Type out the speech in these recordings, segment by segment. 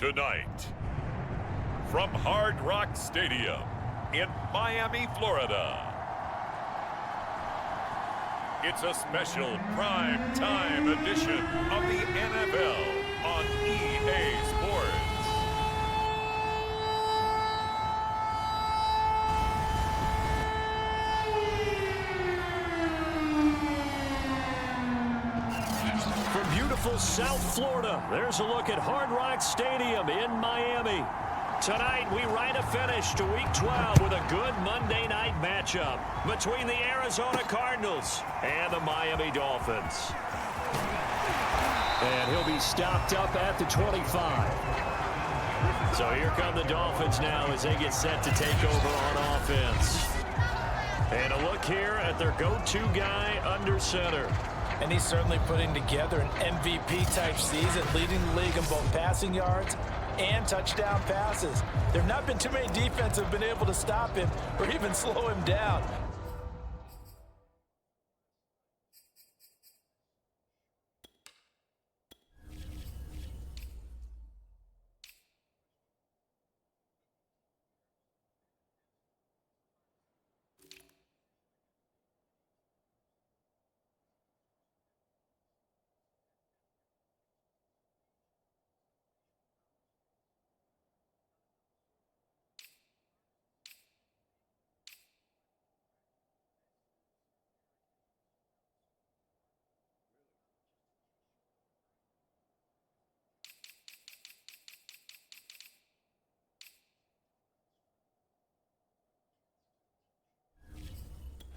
Tonight, from Hard Rock Stadium in Miami, Florida, it's a special prime time edition of the NFL on EA Sports. From beautiful South Florida, there's a look at Hard Rock Stadium in Miami. Tonight, we write a finish to Week 12 with a good Monday night matchup between the Arizona Cardinals and the Miami Dolphins. And he'll be stopped up at the 25. So here come the Dolphins now as they get set to take over on offense. And a look here at their go-to guy under center. And he's certainly putting together an MVP-type season, leading the league in both passing yards and touchdown passes. There have not been too many defenses have been able to stop him or even slow him down.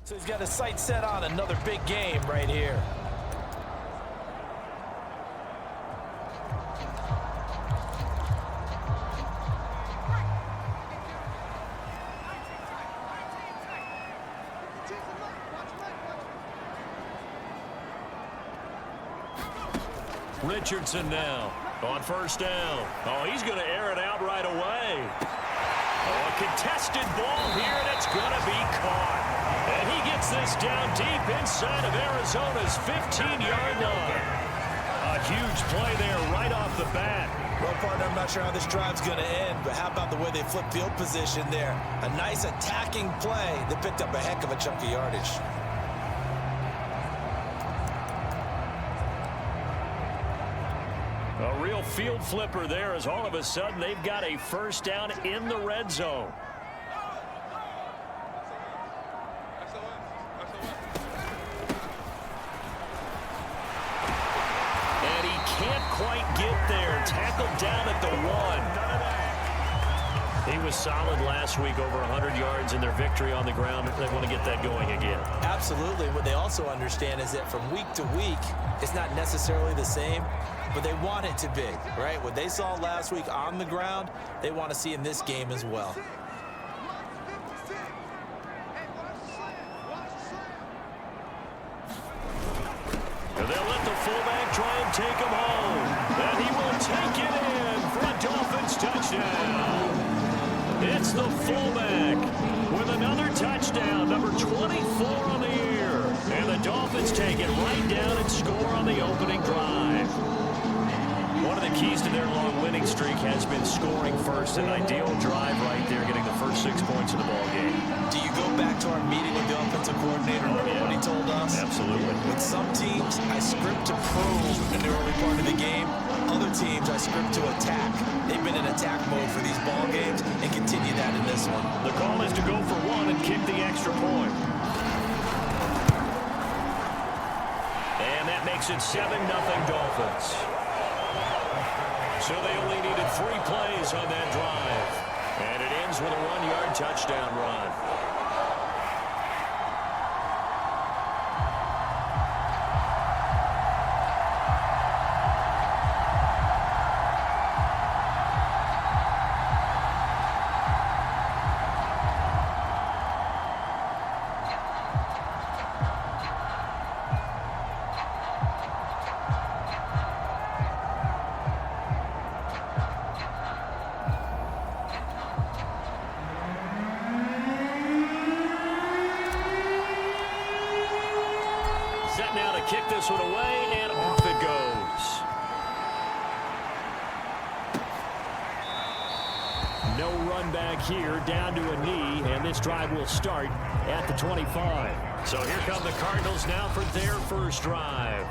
So he's got his sights set on another big game right here. Richardson now on first down. Oh, he's going to air it out right away. Oh, a contested ball here, and it's going to be caught. And he gets this down deep inside of Arizona's 15-yard line. A huge play there right off the bat. Well, partner, I'm not sure how this drive's going to end, but how about the way they flip field position there? A nice attacking play that picked up a heck of a chunk of yardage. A real field flipper there as all of a sudden they've got a first down in the red zone. And he can't quite get there. Tackled down at the 1. He was solid last week, over 100 yards in their victory on the ground. They want to get that going again. Absolutely. What they also understand is that from week to week, it's not necessarily the same, but they want it to be, right? What they saw last week on the ground, they want to see in this game as well. And they'll let the fullback try and take him home. And he will take it in for a Dolphins touchdown. It's the fullback with another touchdown, number 24 on the year. And the Dolphins take it right down and score on the opening drive. One of the keys to their long winning streak has been scoring first. An ideal drive right there, getting the first 6 points of the ball game. Do you go back to our meeting with the offensive coordinator? Remember what he told us? Absolutely. With some teams, I script to prove in the early part of the game. Other teams, I script to attack. They've been in attack mode for these ball games and continue that in this one. The call is to go for one and kick the extra point. And that makes it 7-0 Dolphins. So they only needed 3 plays on that drive. And it ends with a 1-yard touchdown run. Set now to kick this one away, and off it goes. No run back here, down to a knee, and this drive will start at the 25. So here come the Cardinals now for their first drive.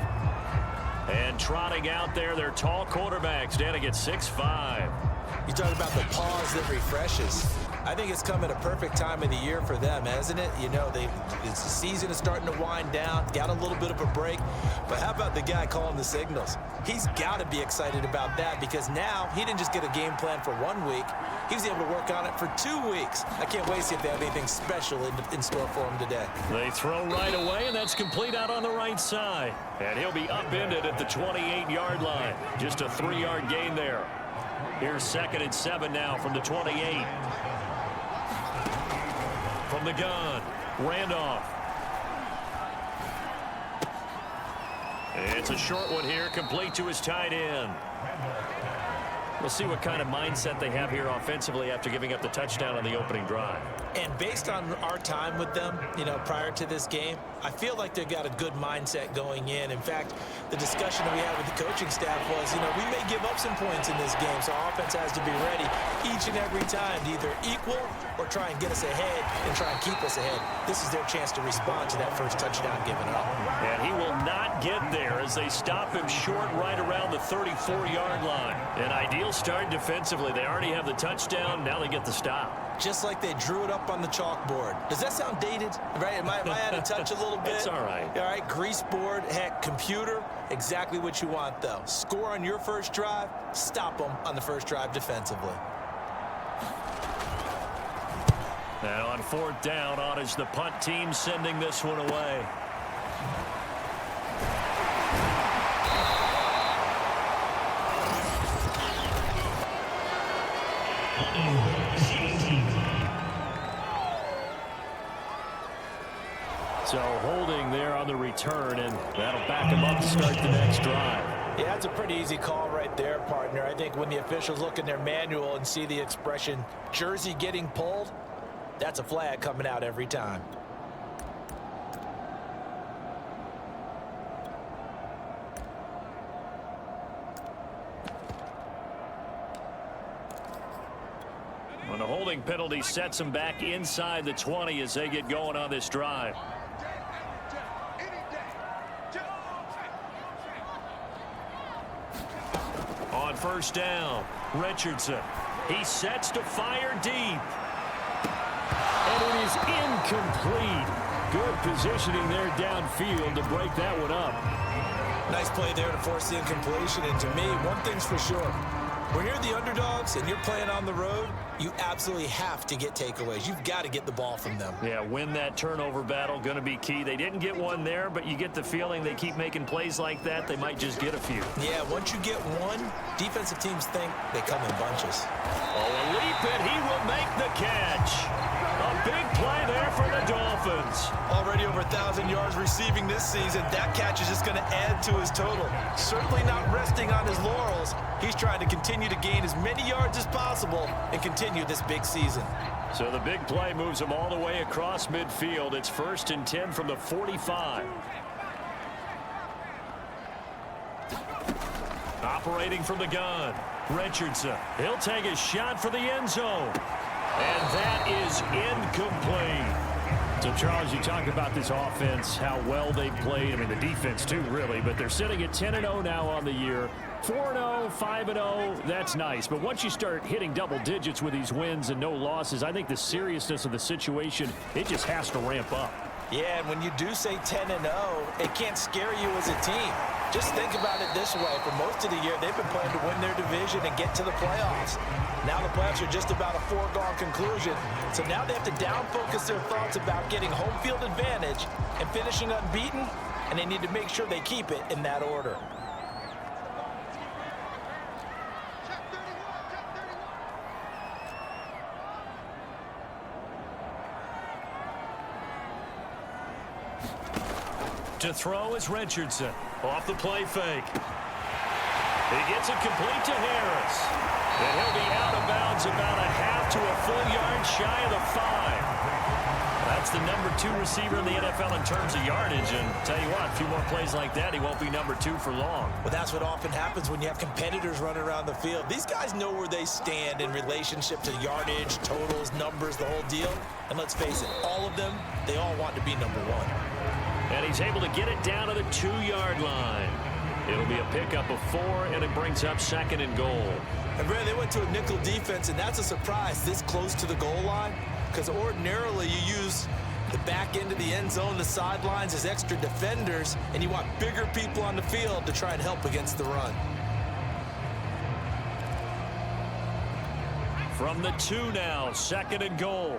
And trotting out there, their tall quarterback standing at 6'5". You talk about the pause that refreshes. I think it's come at a perfect time of the year for them, hasn't it? You know, the season is starting to wind down, got a little bit of a break. But how about the guy calling the signals? He's got to be excited about that because now he didn't just get a game plan for 1 week. He was able to work on it for 2 weeks. I can't wait to see if they have anything special in store for him today. They throw right away, and that's complete out on the right side. And he'll be upended at the 28-yard line. Just a 3-yard gain there. Here's 2nd and 7 now from the 28. From the gun, Randolph. It's a short one here, complete to his tight end. We'll see what kind of mindset they have here offensively after giving up the touchdown on the opening drive. And based on our time with them, you know, prior to this game, I feel like they've got a good mindset going in. In fact, the discussion that we had with the coaching staff was, you know, we may give up some points in this game, so our offense has to be ready each and every time to either equal or try and get us ahead and try and keep us ahead. This is their chance to respond to that first touchdown given up. And he will not get there as they stop him short right around the 34-yard line. An ideal start defensively. They already have the touchdown. Now they get the stop. Just like they drew it up on the chalkboard. Does that sound dated? Right? Am I out of touch a little bit? It's all right. All right, grease board, heck, computer, exactly what you want, though. Score on your first drive, stop them on the first drive defensively. Now on 4th down, on is the punt team sending this one away. So holding there on the return, and that'll back him up to start the next drive. Yeah, that's a pretty easy call right there, partner. I think when the officials look in their manual and see the expression jersey getting pulled, that's a flag coming out every time. When the holding penalty sets them back inside the 20 as they get going on this drive. On 1st down, Richardson. He sets to fire deep. And it is incomplete. Good positioning there downfield to break that one up. Nice play there to force the incompletion. And to me, one thing's for sure. When you're the underdogs and you're playing on the road, you absolutely have to get takeaways. You've got to get the ball from them. Yeah, win that turnover battle, going to be key. They didn't get one there, but you get the feeling they keep making plays like that, they might just get a few. Yeah, once you get one, defensive teams think they come in bunches. Oh, a leap, and he will make the catch. A big play there for the Dolphins. Already over 1,000 yards receiving this season. That catch is just going to add to his total. Certainly not resting on his laurels. He's trying to continue to gain as many yards as possible and continue this big season. So the big play moves him all the way across midfield. It's 1st and 10 from the 45. Operating from the gun, Richardson. He'll take a shot for the end zone. And that is incomplete. So, Charles, you talk about this offense, how well they played. I mean, the defense, too, really. But they're sitting at 10-0 now on the year. 4-0, 5-0, that's nice. But once you start hitting double digits with these wins and no losses, I think the seriousness of the situation, it just has to ramp up. Yeah, and when you do say 10-0, it can't scare you as a team. Just think about it this way. For most of the year, they've been playing to win their division and get to the playoffs. Now the playoffs are just about a foregone conclusion. So now they have to down-focus their thoughts about getting home field advantage and finishing unbeaten, and they need to make sure they keep it in that order. To throw is Richardson. Off the play fake. He gets it complete to Harris. And he'll be out of bounds about a half to a full yard shy of the 5. That's the number 2 receiver in the NFL in terms of yardage. And tell you what, a few more plays like that, he won't be number 2 for long. Well, that's what often happens when you have competitors running around the field. These guys know where they stand in relationship to yardage, totals, numbers, the whole deal. And let's face it, all of them, they all want to be number 1. And he's able to get it down to the 2-yard line. It'll be a pickup of 4, and it brings up 2nd and goal. And Brad, they went to a nickel defense, and that's a surprise this close to the goal line, because ordinarily you use the back end of the end zone, the sidelines as extra defenders, and you want bigger people on the field to try and help against the run. From the 2 now, 2nd and goal.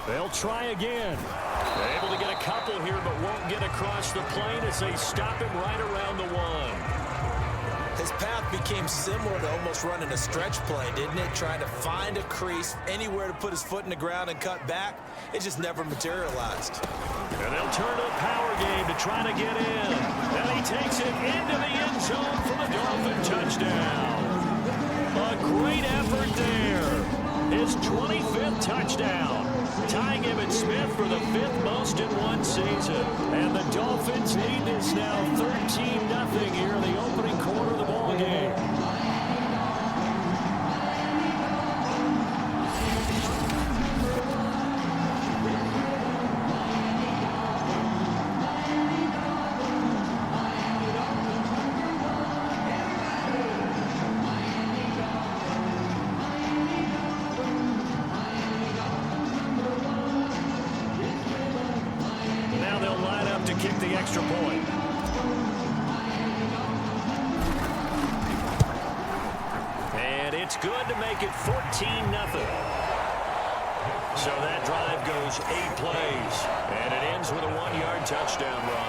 They'll try again. They're able to get a couple here, but won't get across the plane as they stop him right around the 1. His path became similar to almost running a stretch play, didn't it? Trying to find a crease, anywhere to put his foot in the ground and cut back. It just never materialized. And they'll turn to a power game to try to get in. And he takes it into the end zone for the Dolphin touchdown. A great effort there. His 25th touchdown. Tying Emmitt Smith for the 5th most in one season. And the Dolphins lead this now 13-0 here in the opening quarter of the ball game. Kick the extra point. And it's good to make it 14-0. So that drive goes 8 plays. And it ends with a 1-yard touchdown run.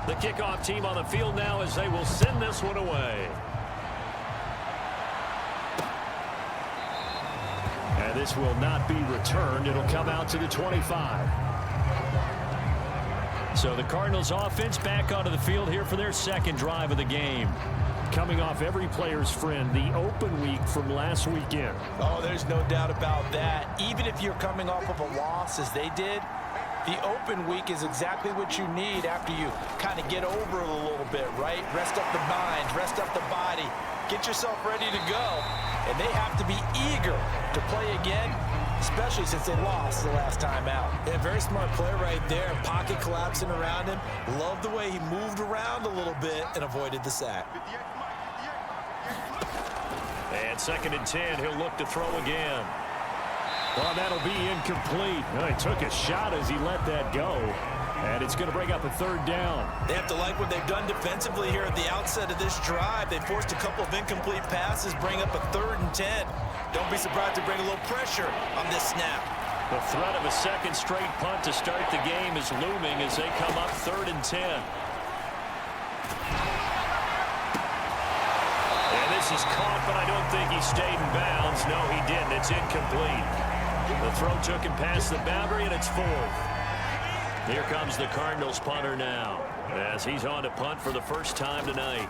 The kickoff team on the field now as they will send this one away. And this will not be returned. It'll come out to the 25. So the Cardinals offense back onto the field here for their 2nd drive of the game. Coming off every player's friend, the open week from last weekend. Oh, there's no doubt about that. Even if you're coming off of a loss as they did, the open week is exactly what you need after you kind of get over it a little bit, right? Rest up the mind, rest up the body, get yourself ready to go. And they have to be eager to play again, especially since they lost the last time out. Yeah, very smart play right there. Pocket collapsing around him. Love the way he moved around a little bit and avoided the sack. And 2nd and 10, he'll look to throw again. Well, that'll be incomplete. Well, he took a shot as he let that go. And it's going to bring up a 3rd down. They have to like what they've done defensively here at the outset of this drive. They forced a couple of incomplete passes, bring up a 3rd and 10. Don't be surprised to bring a little pressure on this snap. The threat of a 2nd straight punt to start the game is looming as they come up 3rd and 10. And this is caught, but I don't think he stayed in bounds. No, he didn't. It's incomplete. The throw took him past the boundary, and it's 4th. Here comes the Cardinals punter now, as he's on to punt for the first time tonight.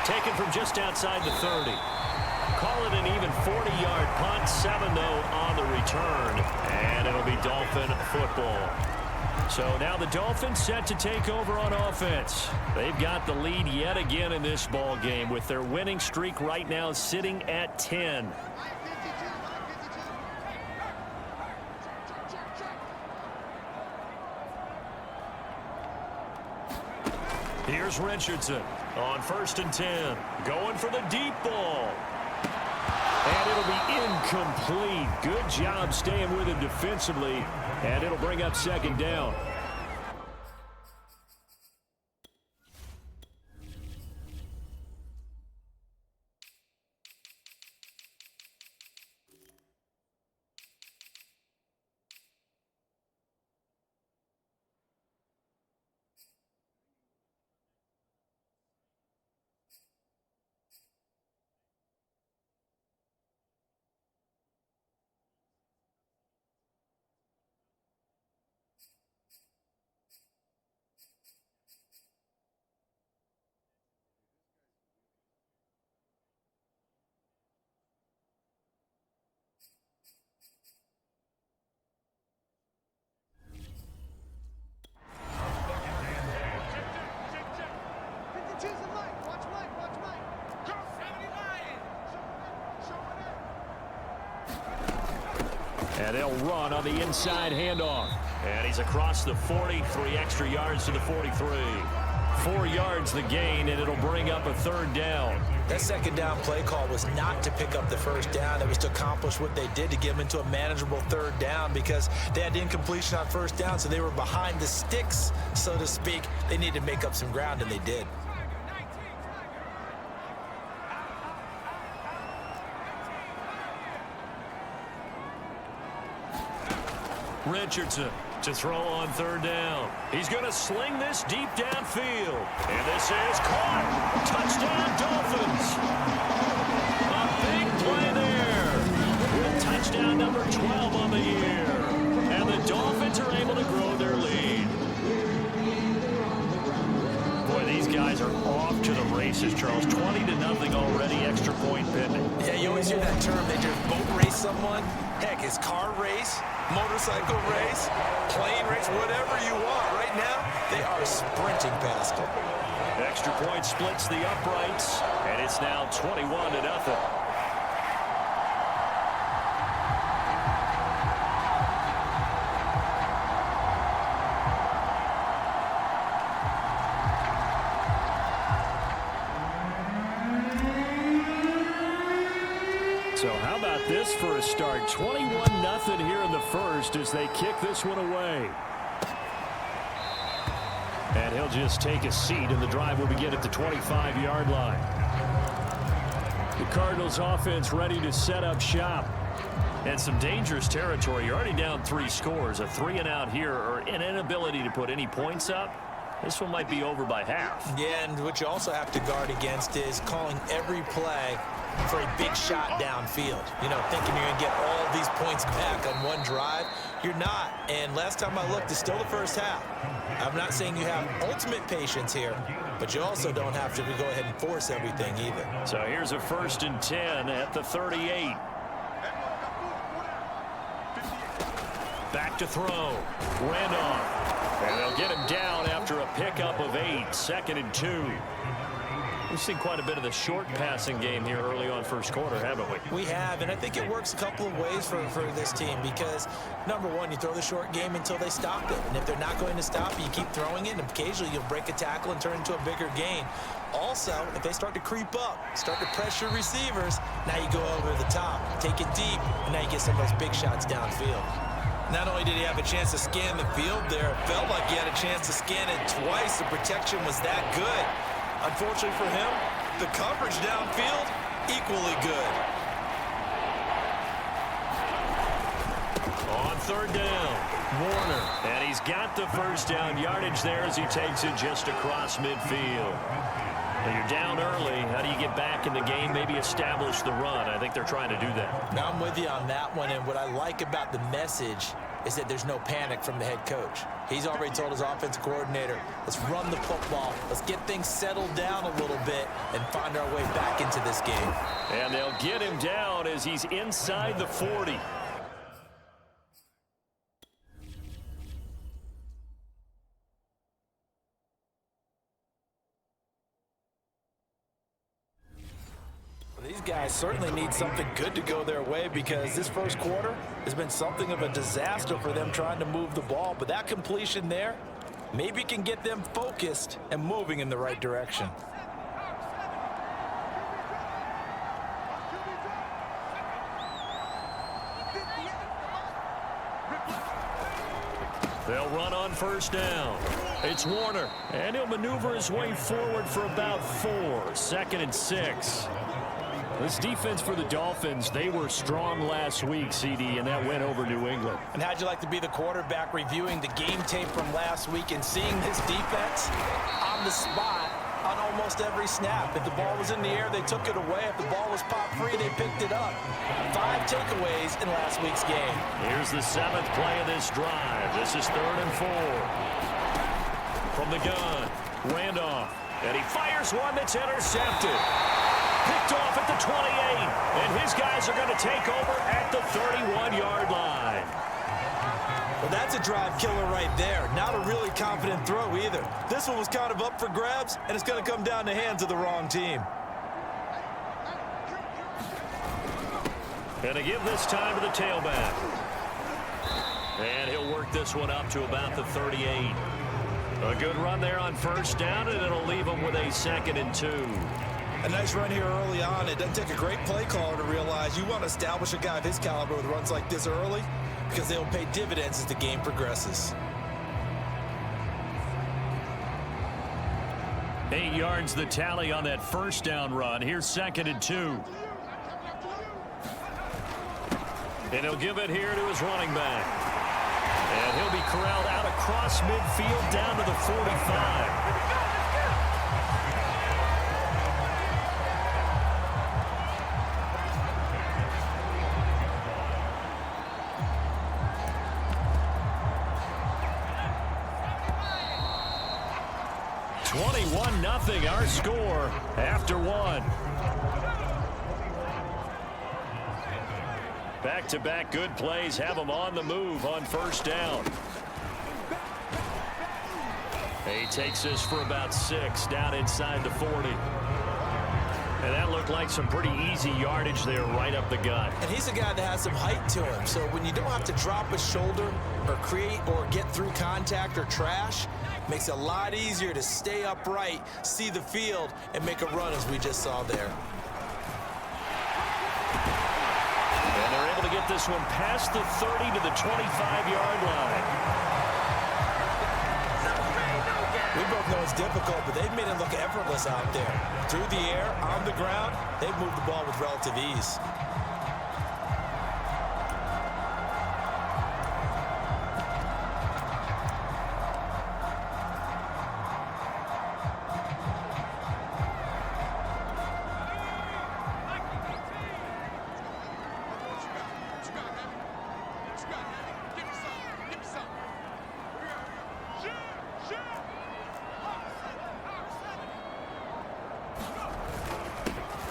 Taken from just outside the 30. Call it an even 40-yard punt. 7, though, on the return. And it'll be Dolphin football. So now the Dolphins set to take over on offense. They've got the lead yet again in this ball game with their winning streak right now sitting at 10. Here's Richardson on 1st and 10. Going for the deep ball. And it'll be incomplete. Good job staying with him defensively. And it'll bring up 2nd down. And they'll run on the inside handoff. And he's across the 40, 3 extra yards to the 43. 4 yards the gain, and it'll bring up a 3rd down. That 2nd down play call was not to pick up the 1st down. It was to accomplish what they did, to get them into a manageable 3rd down, because they had incompletion on 1st down, so they were behind the sticks, so to speak. They needed to make up some ground, and they did. Richardson to throw on 3rd down. He's going to sling this deep downfield. And this is caught. Touchdown, Dolphins. A big play there. With touchdown number 12 on the year. And the Dolphins are able to grow their lead. Boy, these guys are off to the races, Charles. 20-0 already, extra point pending. Yeah, you always hear that term. They just boat race someone. Heck, it's car race, motorcycle race, plane race, whatever you want. Right now, they are sprinting past it. Extra point splits the uprights, and it's now 21-0. So how about this for a start? 21-0 here in the first as they kick this one away. And he'll just take a seat, and the drive will begin at the 25-yard line. The Cardinals offense ready to set up shop. And some dangerous territory. You're already down 3 scores. A 3-and-out here, or an inability to put any points up. This one might be over by half. Yeah, and what you also have to guard against is calling every play for a big shot downfield. You know, thinking you're going to get all these points back on one drive. You're not. And last time I looked, it's still the first half. I'm not saying you have ultimate patience here, but you also don't have to go ahead and force everything either. So here's a 1st and 10 at the 38. Back to throw. Randolph. And they'll get him down after a pickup of 8. 2nd and 2. We've seen quite a bit of the short passing game here early on first quarter, haven't we? We have, and I think it works a couple of ways for this team because, number one, you throw the short game until they stop it. And if they're not going to stop it, you keep throwing it, and occasionally you'll break a tackle and turn it into a bigger gain. Also, if they start to creep up, start to pressure receivers, now you go over the top, take it deep, and now you get some of those big shots downfield. Not only did he have a chance to scan the field there, it felt like he had a chance to scan it twice. The protection was that good. Unfortunately for him, the coverage downfield, equally good. On 3rd down, Warner. And he's got the 1st down yardage there as he takes it just across midfield. Now you're down early. How do you get back in the game, maybe establish the run? I think they're trying to do that. Now I'm with you on that one, and what I like about the message is that there's no panic from the head coach. He's already told his offensive coordinator, let's run the football, let's get things settled down a little bit and find our way back into this game. And they'll get him down as he's inside the 40. These guys certainly need something good to go their way because this first quarter has been something of a disaster for them trying to move the ball. But that completion there maybe can get them focused and moving in the right direction. They'll run on 1st down. It's Warner, and he'll maneuver his way forward for about 4. 2nd and 6. This defense for the Dolphins, they were strong last week, CD, and that went over New England. And how'd you like to be the quarterback reviewing the game tape from last week and seeing this defense on the spot on almost every snap? If the ball was in the air, they took it away. If the ball was pop free, they picked it up. 5 takeaways in last week's game. Here's the 7th play of this drive. This is 3rd and 4. From the gun, Randolph, and he fires one that's intercepted. Picked off at the 28, and his guys are going to take over at the 31-yard line. Well, that's a drive killer right there. Not a really confident throw either. This one was kind of up for grabs, and it's going to come down the hands of the wrong team. And to give this time to the tailback. And he'll work this one up to about the 38. A good run there on first down, and it'll leave him with a 2nd and 2. A nice run here early on. It doesn't take a great play caller to realize you want to establish a guy of his caliber with runs like this early because they'll pay dividends as the game progresses. 8 yards the tally on that first down run. Here's 2nd and 2. And he'll give it here to his running back. And he'll be corralled out across midfield down to the 45. 21-0 our score after 1. Back-to-back good plays have them on the move on first down. He takes this for about 6 down inside the 40. And that looked like some pretty easy yardage there right up the gut. And he's a guy that has some height to him, so when you don't have to drop a shoulder or create or get through contact or trash, makes it a lot easier to stay upright, see the field, and make a run as we just saw there. And they're able to get this one past the 30 to the 25-yard line. We both know it's difficult, but they've made it look effortless out there. Through the air, on the ground, they've moved the ball with relative ease.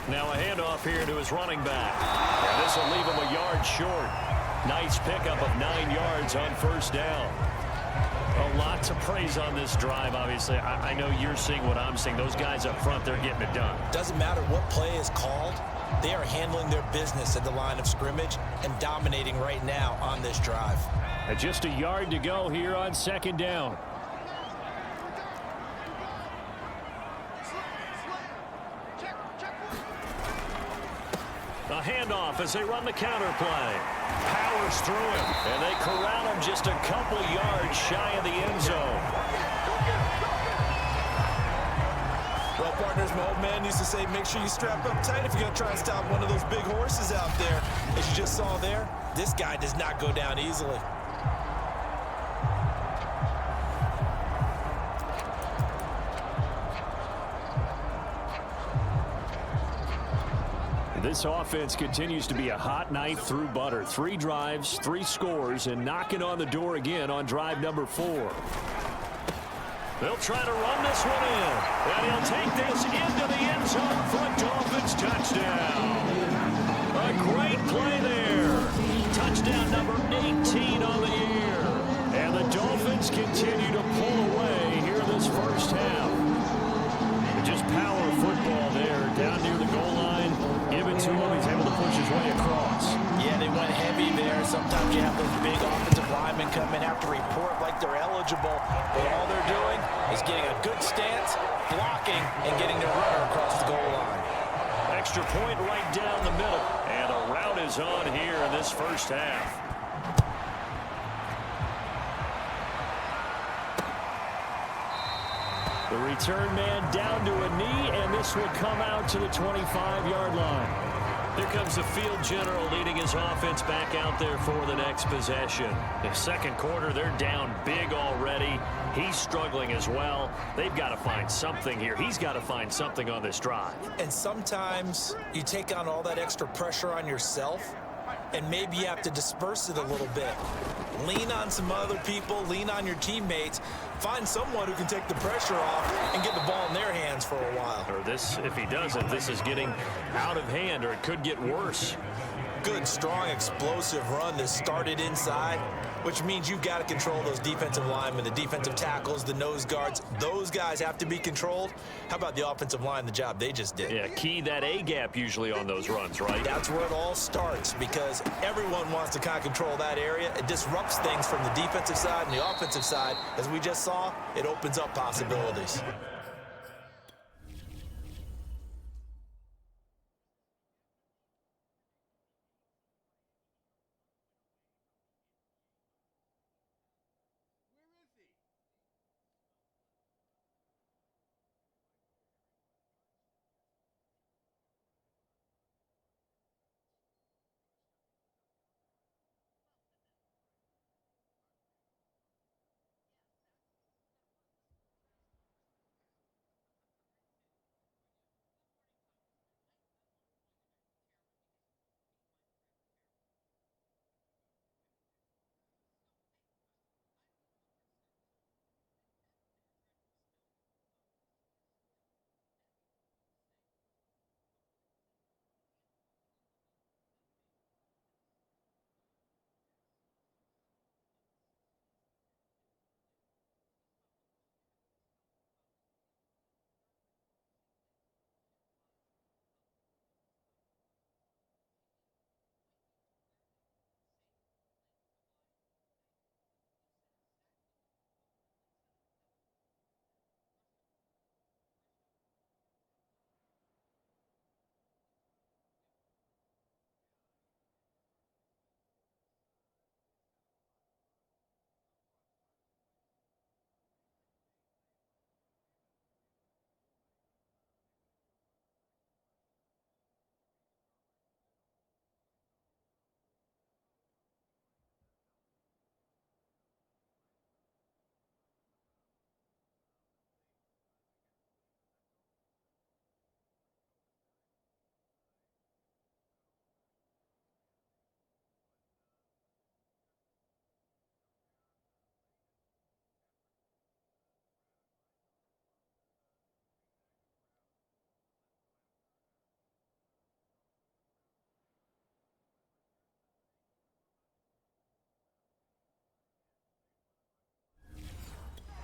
Now a handoff here to his running back. And this will leave him a yard short. Nice pickup of 9 yards on first down. A lot to praise on this drive, obviously. I know you're seeing what I'm seeing. Those guys up front, they're getting it done. Doesn't matter what play is called. They are handling their business at the line of scrimmage and dominating right now on this drive. And just a yard to go here on 2nd down. A handoff as they run the counter play. Powers through him, and they corral him just a couple yards shy of the end zone. Well, partners, my old man used to say, make sure you strap up tight if you're going to try and stop one of those big horses out there. As you just saw there, this guy does not go down easily. This offense continues to be a hot knife through butter. 3 drives, 3 scores, and knocking on the door again on drive number 4. They'll try to run this one in, and he'll take this into the end zone for a Dolphins touchdown. A great play there. Touchdown number 18 on the year. And the Dolphins continue to pull away here this first half. Just power football there down near the goal line. Give it to him. He's able to push his way across. Yeah, they went heavy there. Sometimes you have those big offensive linemen come in, have to report like they're eligible. But all they're doing is getting a good stance, blocking, and getting their runner across the goal line. Extra point right down the middle. And a rout is on here in this first half. The return man down to a knee, and this will come out to the 25-yard line. Here comes the field general leading his offense back out there for the next possession. The second quarter, they're down big already. He's struggling as well. They've got to find something here. He's got to find something on this drive. And sometimes you take on all that extra pressure on yourself, and maybe you have to disperse it a little bit. Lean on some other people, lean on your teammates, find someone who can take the pressure off and get the ball in their hands for a while. Or this, if he doesn't, this is getting out of hand, or it could get worse. good, strong, explosive run that started inside, which means you've got to control those defensive linemen, the defensive tackles, the nose guards. Those guys have to be controlled. How about the offensive line, the job they just did? Yeah, key that A-gap usually on those runs, right? That's where it all starts, because everyone wants to kind of control that area. It disrupts things from the defensive side and the offensive side. As we just saw, it opens up possibilities.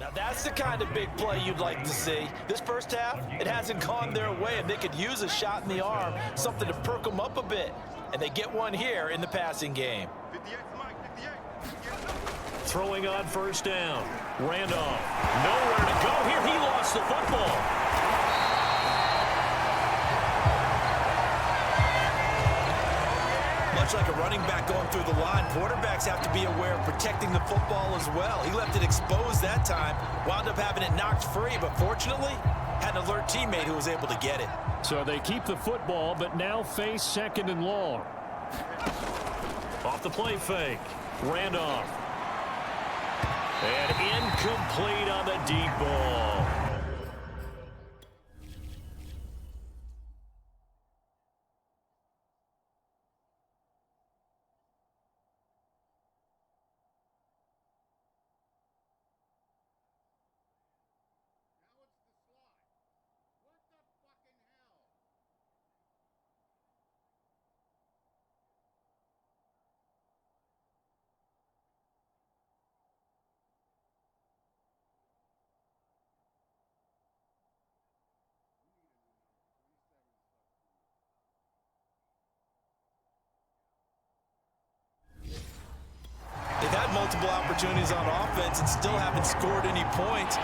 Now that's the kind of big play you'd like to see. This first half, it hasn't gone their way, and they could use a shot in the arm, something to perk them up a bit. And they get one here in the passing game. Throwing on first down. Randolph, nowhere to go here. He lost the football. Much like a running back going through the line, quarterbacks have to be aware of protecting the football as well. He left it exposed that time, wound up having it knocked free, but fortunately, had an alert teammate who was able to get it. So they keep the football, but now face 2nd and long. Off the play fake. Randolph. And incomplete on the deep ball. They've had multiple opportunities on offense and still haven't scored any points.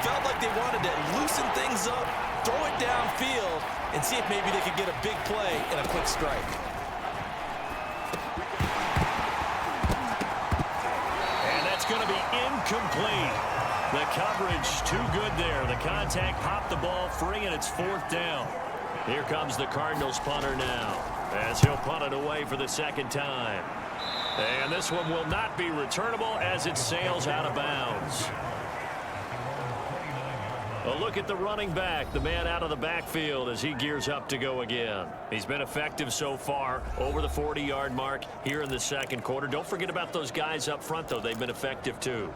Felt like they wanted to loosen things up, throw it downfield, and see if maybe they could get a big play and a quick strike. And that's going to be incomplete. The coverage too good there. The contact popped the ball free, and it's 4th down. Here comes the Cardinals punter now, as he'll punt it away for the 2nd time. And this one will not be returnable as it sails out of bounds. A look at the running back, the man out of the backfield as he gears up to go again. He's been effective so far, over the 40-yard mark here in the 2nd quarter. Don't forget about those guys up front, though. They've been effective, too.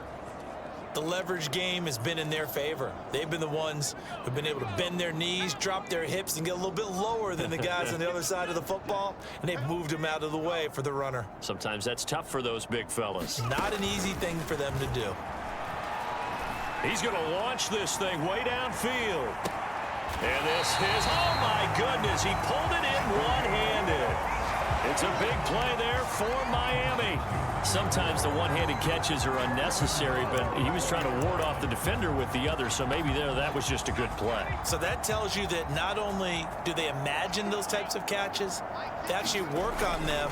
The leverage game has been in their favor. They've been the ones who've been able to bend their knees, drop their hips, and get a little bit lower than the guys on the other side of the football, and they've moved them out of the way for the runner. Sometimes that's tough for those big fellas. Not an easy thing for them to do. He's going to launch this thing way downfield. And this is, oh my goodness, he pulled it in one-handed. It's a big play there for Miami. Sometimes the one-handed catches are unnecessary, but he was trying to ward off the defender with the other, so maybe that was just a good play. So that tells you that not only do they imagine those types of catches, they actually work on them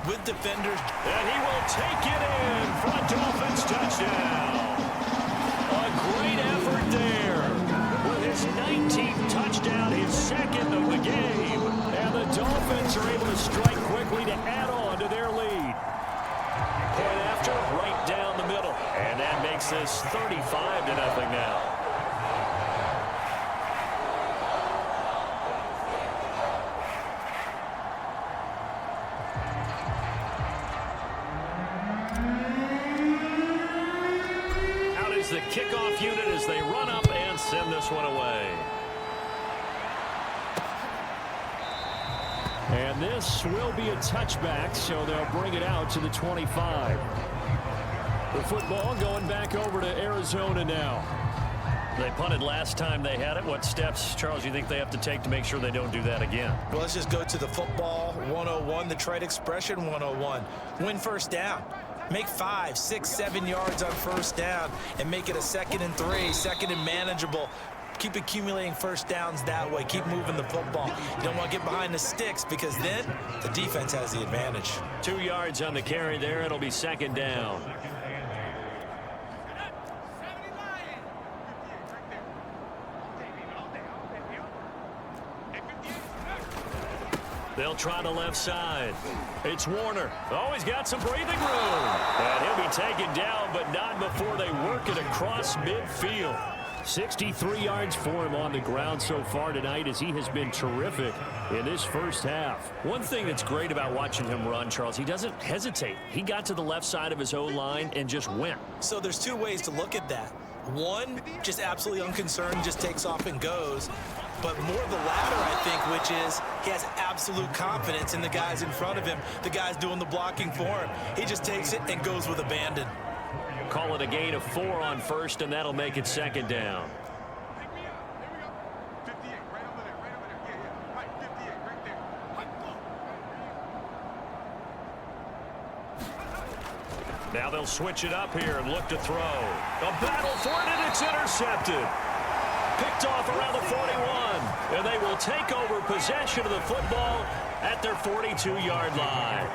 with defenders. And he will take it in for a Dolphins touchdown. A great effort there with his 19th touchdown, his second of the game. And the Dolphins are able to strike quickly to add on to their lead. And after, right down the middle. And that makes this 35-0 now. Out is the kickoff unit as they run up and send this one away. And this will be a touchback, so they'll bring it out to the 25. The football going back over to Arizona now. They punted last time they had it. What steps, Charles, you think they have to take to make sure they don't do that again? Well, let's just go to the football 101, the trade expression 101. Win first down. Make 5, 6, 7 yards on first down and make it a 2nd and 3, 2nd and manageable. Keep accumulating first downs that way. Keep moving the football. You don't want to get behind the sticks because then the defense has the advantage. 2 yards on the carry there. It'll be 2nd down. They'll try the left side. It's Warner. Oh, he's got some breathing room. And he'll be taken down, but not before they work it across midfield. 63 yards for him on the ground so far tonight as he has been terrific in this first half. One thing that's great about watching him run, Charles, he doesn't hesitate. He got to the left side of his O-line and just went. So there's 2 ways to look at that. One, just absolutely unconcerned, just takes off and goes. But more the latter, I think, which is he has absolute confidence in the guys in front of him, the guys doing the blocking for him. He just takes it and goes with abandon. Call it a gain of 4 on first, and that'll make it 2nd down. Now they'll switch it up here and look to throw. A battle for it, and it's intercepted. Picked off around the 41, and they will take over possession of the football at their 42-yard line.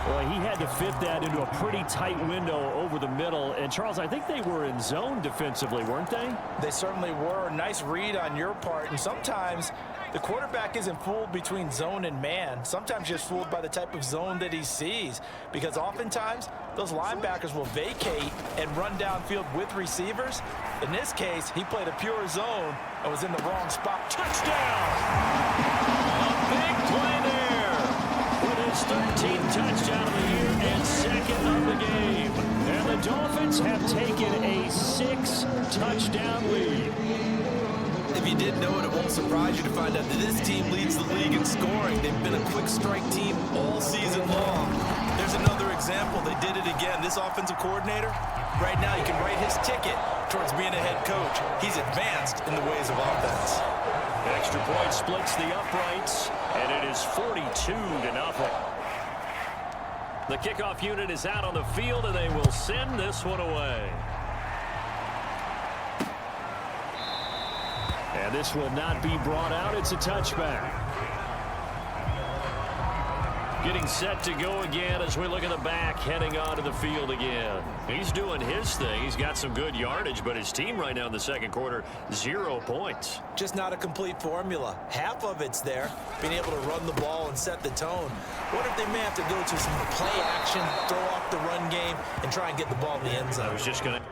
Well, he had to fit that into a pretty tight window over the middle. And, Charles, I think they were in zone defensively, weren't they? They certainly were. Nice read on your part. And sometimes the quarterback isn't fooled between zone and man. Sometimes just fooled by the type of zone that he sees. Because oftentimes, those linebackers will vacate and run downfield with receivers. In this case, he played a pure zone and was in the wrong spot. Touchdown! A big play there. With his 13th touchdown of the year and 2nd of the game. And the Dolphins have taken a 6-touchdown lead. If you didn't know it, it won't surprise you to find out that this team leads the league in scoring. They've been a quick strike team all season long. There's another example. They did it again. This offensive coordinator, right now, you can write his ticket towards being a head coach. He's advanced in the ways of offense. Extra point splits the uprights, and it is 42-0. The kickoff unit is out on the field, and they will send this one away. And this will not be brought out. It's a touchback. Getting set to go again as we look at the back, heading onto the field again. He's doing his thing. He's got some good yardage, but his team right now in the second quarter, 0 points. Just not a complete formula. Half of it's there, being able to run the ball and set the tone. Wonder if they may have to go to some play action, throw off the run game, and try and get the ball in the end zone. I was just going to...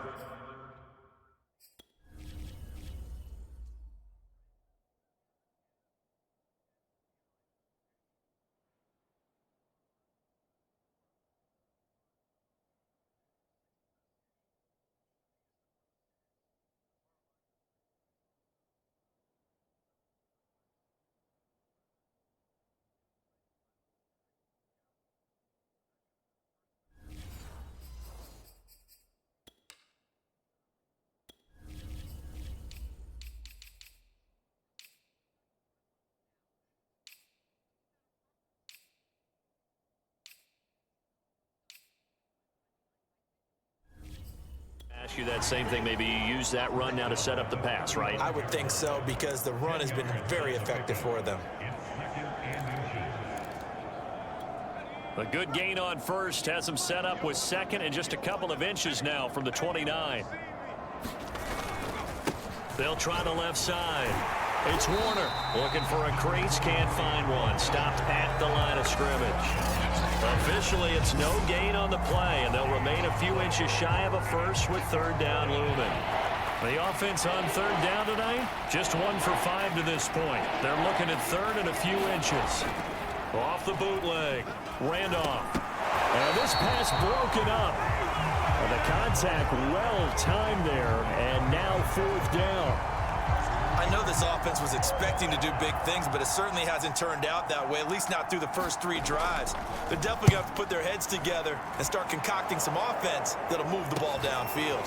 ask you that same thing. Maybe you use that run now to set up the pass, right? I would think so, because the run has been very effective for them. A good gain on first has them set up with second and just a couple of inches now from the 29. They'll try the left side. It's Warner looking for a crease, can't find one. Stopped at the line of scrimmage. Officially, it's no gain on the play, and they'll remain a few inches shy of a first with third down looming. The offense on third down tonight, just 1 for 5 to this point. They're looking at third and a few inches. Off the bootleg. Randolph. And this pass broken up. And the contact well timed there, and now fourth down. I know this offense was expecting to do big things, but it certainly hasn't turned out that way, at least not through the first 3 drives. They're definitely going to have to put their heads together and start concocting some offense that'll move the ball downfield.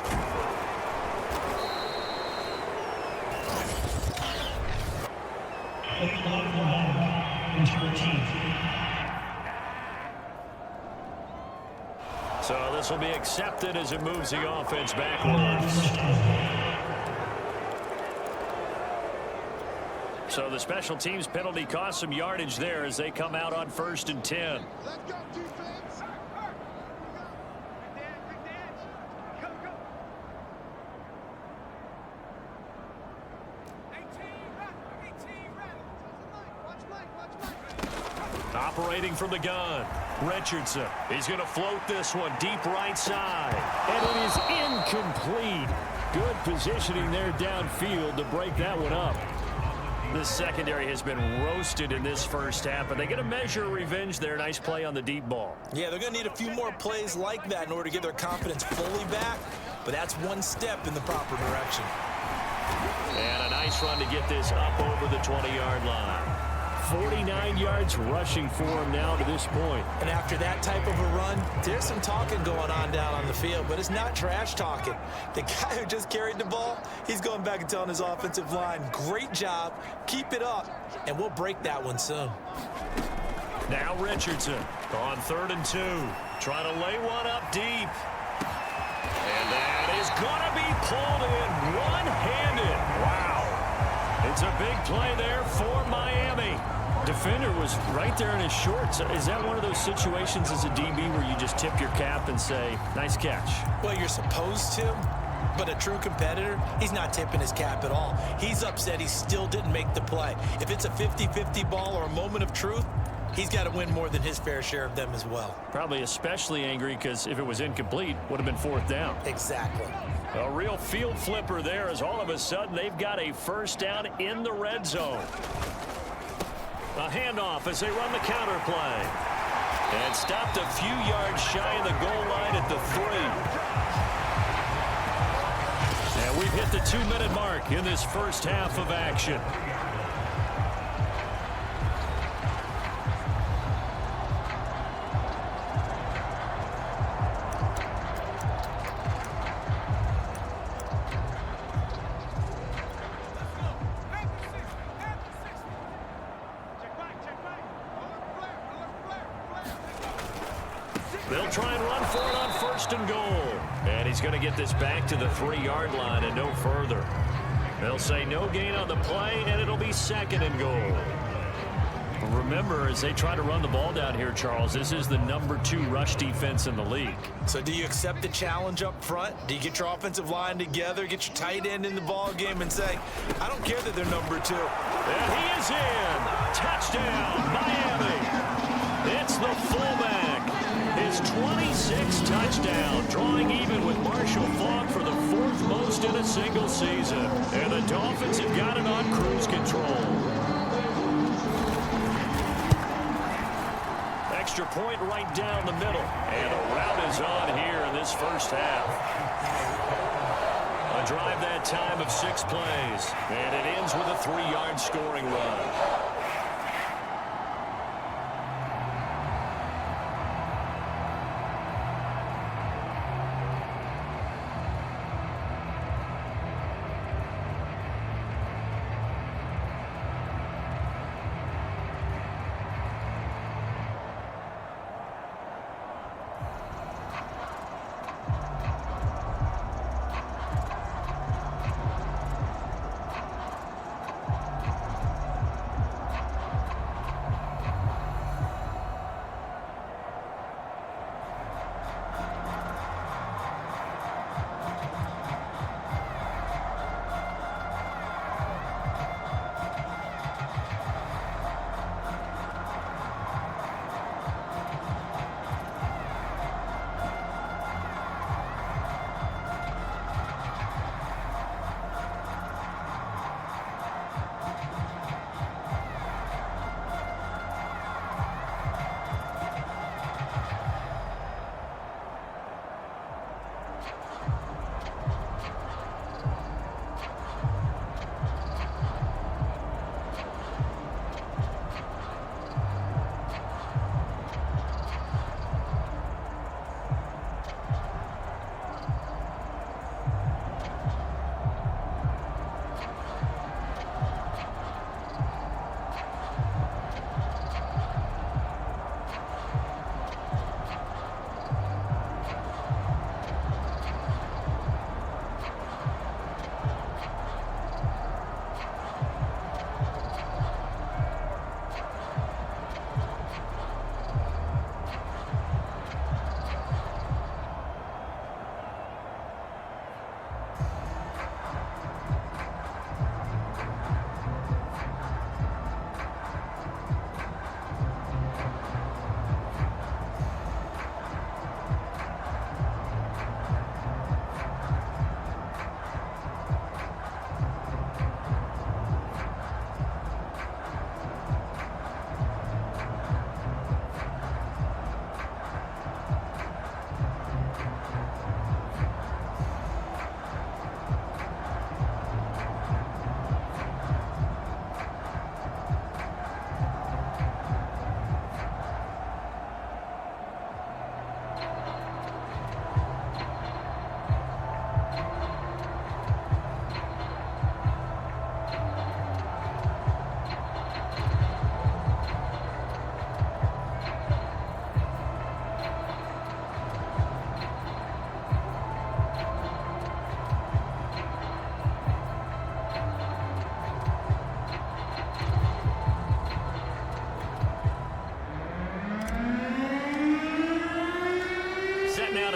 So this will be accepted as it moves the offense backwards. So the special teams penalty cost some yardage there as they come out on 1st and 10. Let's go, defense. Operating from the gun, Richardson. He's going to float this one deep right side. And it is incomplete. Good positioning there downfield to break that one up. The secondary has been roasted in this first half, but they get a measure of revenge there. Nice play on the deep ball. Yeah, they're going to need a few more plays like that in order to get their confidence fully back, but that's one step in the proper direction. And a nice run to get this up over the 20-yard line. 49 yards rushing for him now to this point. And after that type of a run, there's some talking going on down on the field, but it's not trash talking. The guy who just carried the ball, he's going back and telling his offensive line, great job, keep it up, and we'll break that one soon. Now Richardson on 3rd and 2. Trying to lay one up deep. And that is going to be pulled in one-handed. Wow. It's a big play there for Miami. Defender was right there in his shorts. Is that one of those situations as a DB where you just tip your cap and say, nice catch? Well, you're supposed to, but a true competitor, he's not tipping his cap at all. He's upset he still didn't make the play. If it's a 50-50 ball or a moment of truth, he's got to win more than his fair share of them as well. Probably especially angry because if it was incomplete, would have been 4th down. Exactly. A real field flipper there as all of a sudden they've got a first down in the red zone. A handoff as they run the counter play. And stopped a few yards shy of the goal line at the 3. And we've hit the 2-minute mark in this first half of action. They'll try and run for it on 1st and goal. And he's going to get this back to the 3-yard line and no further. They'll say no gain on the play, and it'll be 2nd and goal. Remember, as they try to run the ball down here, Charles, this is the #2 rush defense in the league. So do you accept the challenge up front? Do you get your offensive line together, get your tight end in the ball game and say, I don't care that they're #2. And he is in. Touchdown, Miami. It's the fullback. His 26th touchdown, drawing even with Marshall Faulk for the 4th most in a single season. And the Dolphins have got it on cruise control. Extra point right down the middle. And a route is on here in this first half. A drive that time of 6 plays. And it ends with a 3-yard scoring run.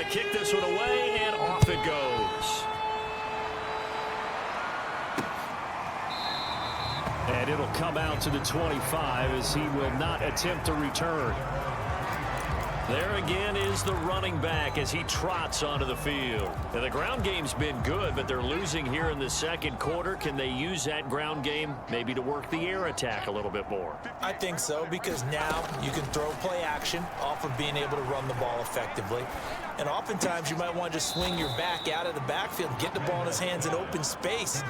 to kick this one away, and off it goes. And it'll come out to the 25 as he will not attempt to return. There again is the running back as he trots onto the field. Now, the ground game's been good, but they're losing here in the second quarter. Can they use that ground game maybe to work the air attack a little bit more? I think so, because now you can throw play action off of being able to run the ball effectively. And oftentimes you might want to just swing your back out of the backfield, get the ball in his hands in open space,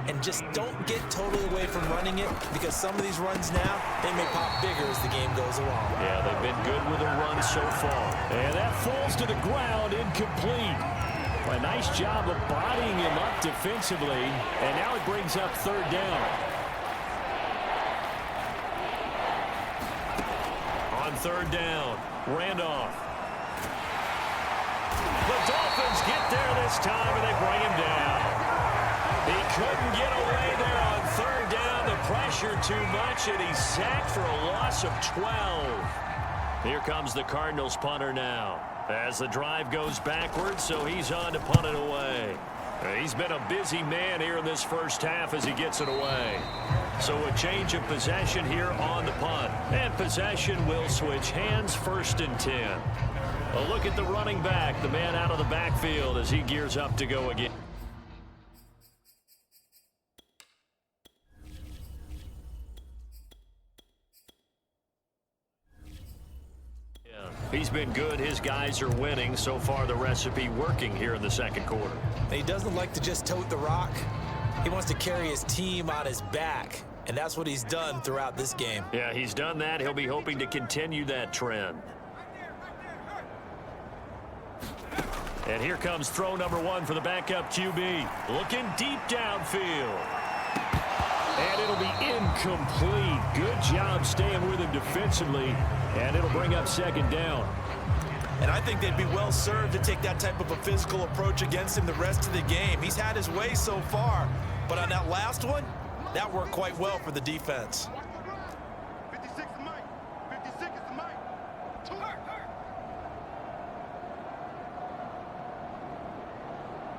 and just don't get totally away from running it, because some of these runs now, they may pop bigger as the game goes along. Yeah, they've been good with the run so far. And that falls to the ground, incomplete. A nice job of bodying him up defensively, and now it brings up third down. On third down, Randolph. The Dolphins get there this time, and they bring him down. He couldn't get away there on third down. The pressure too much, and he's sacked for a loss of 12. Here comes the Cardinals punter now as the drive goes backwards, so he's on to punt it away. He's been a busy man here in this first half as he gets it away. So a change of possession here on the punt. And possession will switch hands, 1st and 10. A look at the running back, the man out of the backfield as he gears up to go again. He's been good. His guys are winning. So far, the recipe working here in the second quarter. He doesn't like to just tote the rock. He wants to carry his team on his back, and that's what he's done throughout this game. Yeah, he's done that. He'll be hoping to continue that trend. And here comes throw number 1 for the backup QB. Looking deep downfield. And it'll be incomplete. Good job staying with him defensively. And it'll bring up second down. And I think they'd be well served to take that type of a physical approach against him the rest of the game. He's had his way so far. But on that last one, that worked quite well for the defense. 56 is Mike. 56 is Mike. 2.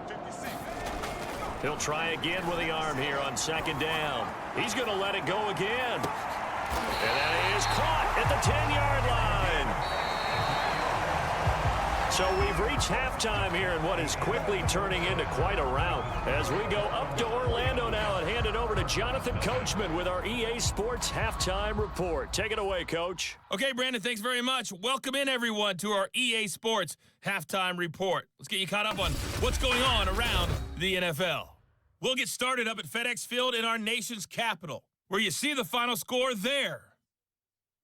56. He'll try again with the arm here on second down. He's going to let it go again. And that is caught at the 10-yard line. So we've reached halftime here in what is quickly turning into quite a rout. As we go up to Orlando now and hand it over to Jonathan Coachman with our EA Sports Halftime Report. Take it away, Coach. Okay, Brandon, thanks very much. Welcome in, everyone, to our EA Sports Halftime Report. Let's get you caught up on what's going on around the NFL. We'll get started up at FedEx Field in our nation's capital, where you see the final score there.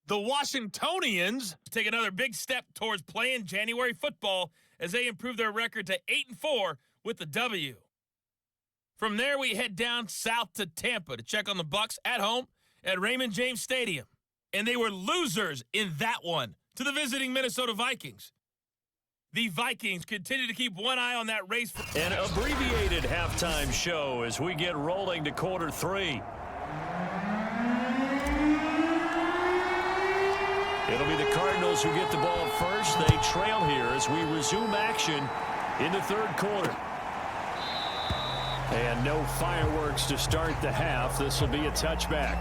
The Washingtonians take another big step towards playing January football as they improve their record to 8-4 with the W. From there, we head down south to Tampa to check on the Bucs at home at Raymond James Stadium. And they were losers in that one to the visiting Minnesota Vikings. The Vikings continue to keep one eye on that race. An abbreviated halftime show as we get rolling to quarter 3. It'll be the Cardinals who get the ball first. They trail here as we resume action in the third quarter. And no fireworks to start the half. This will be a touchback.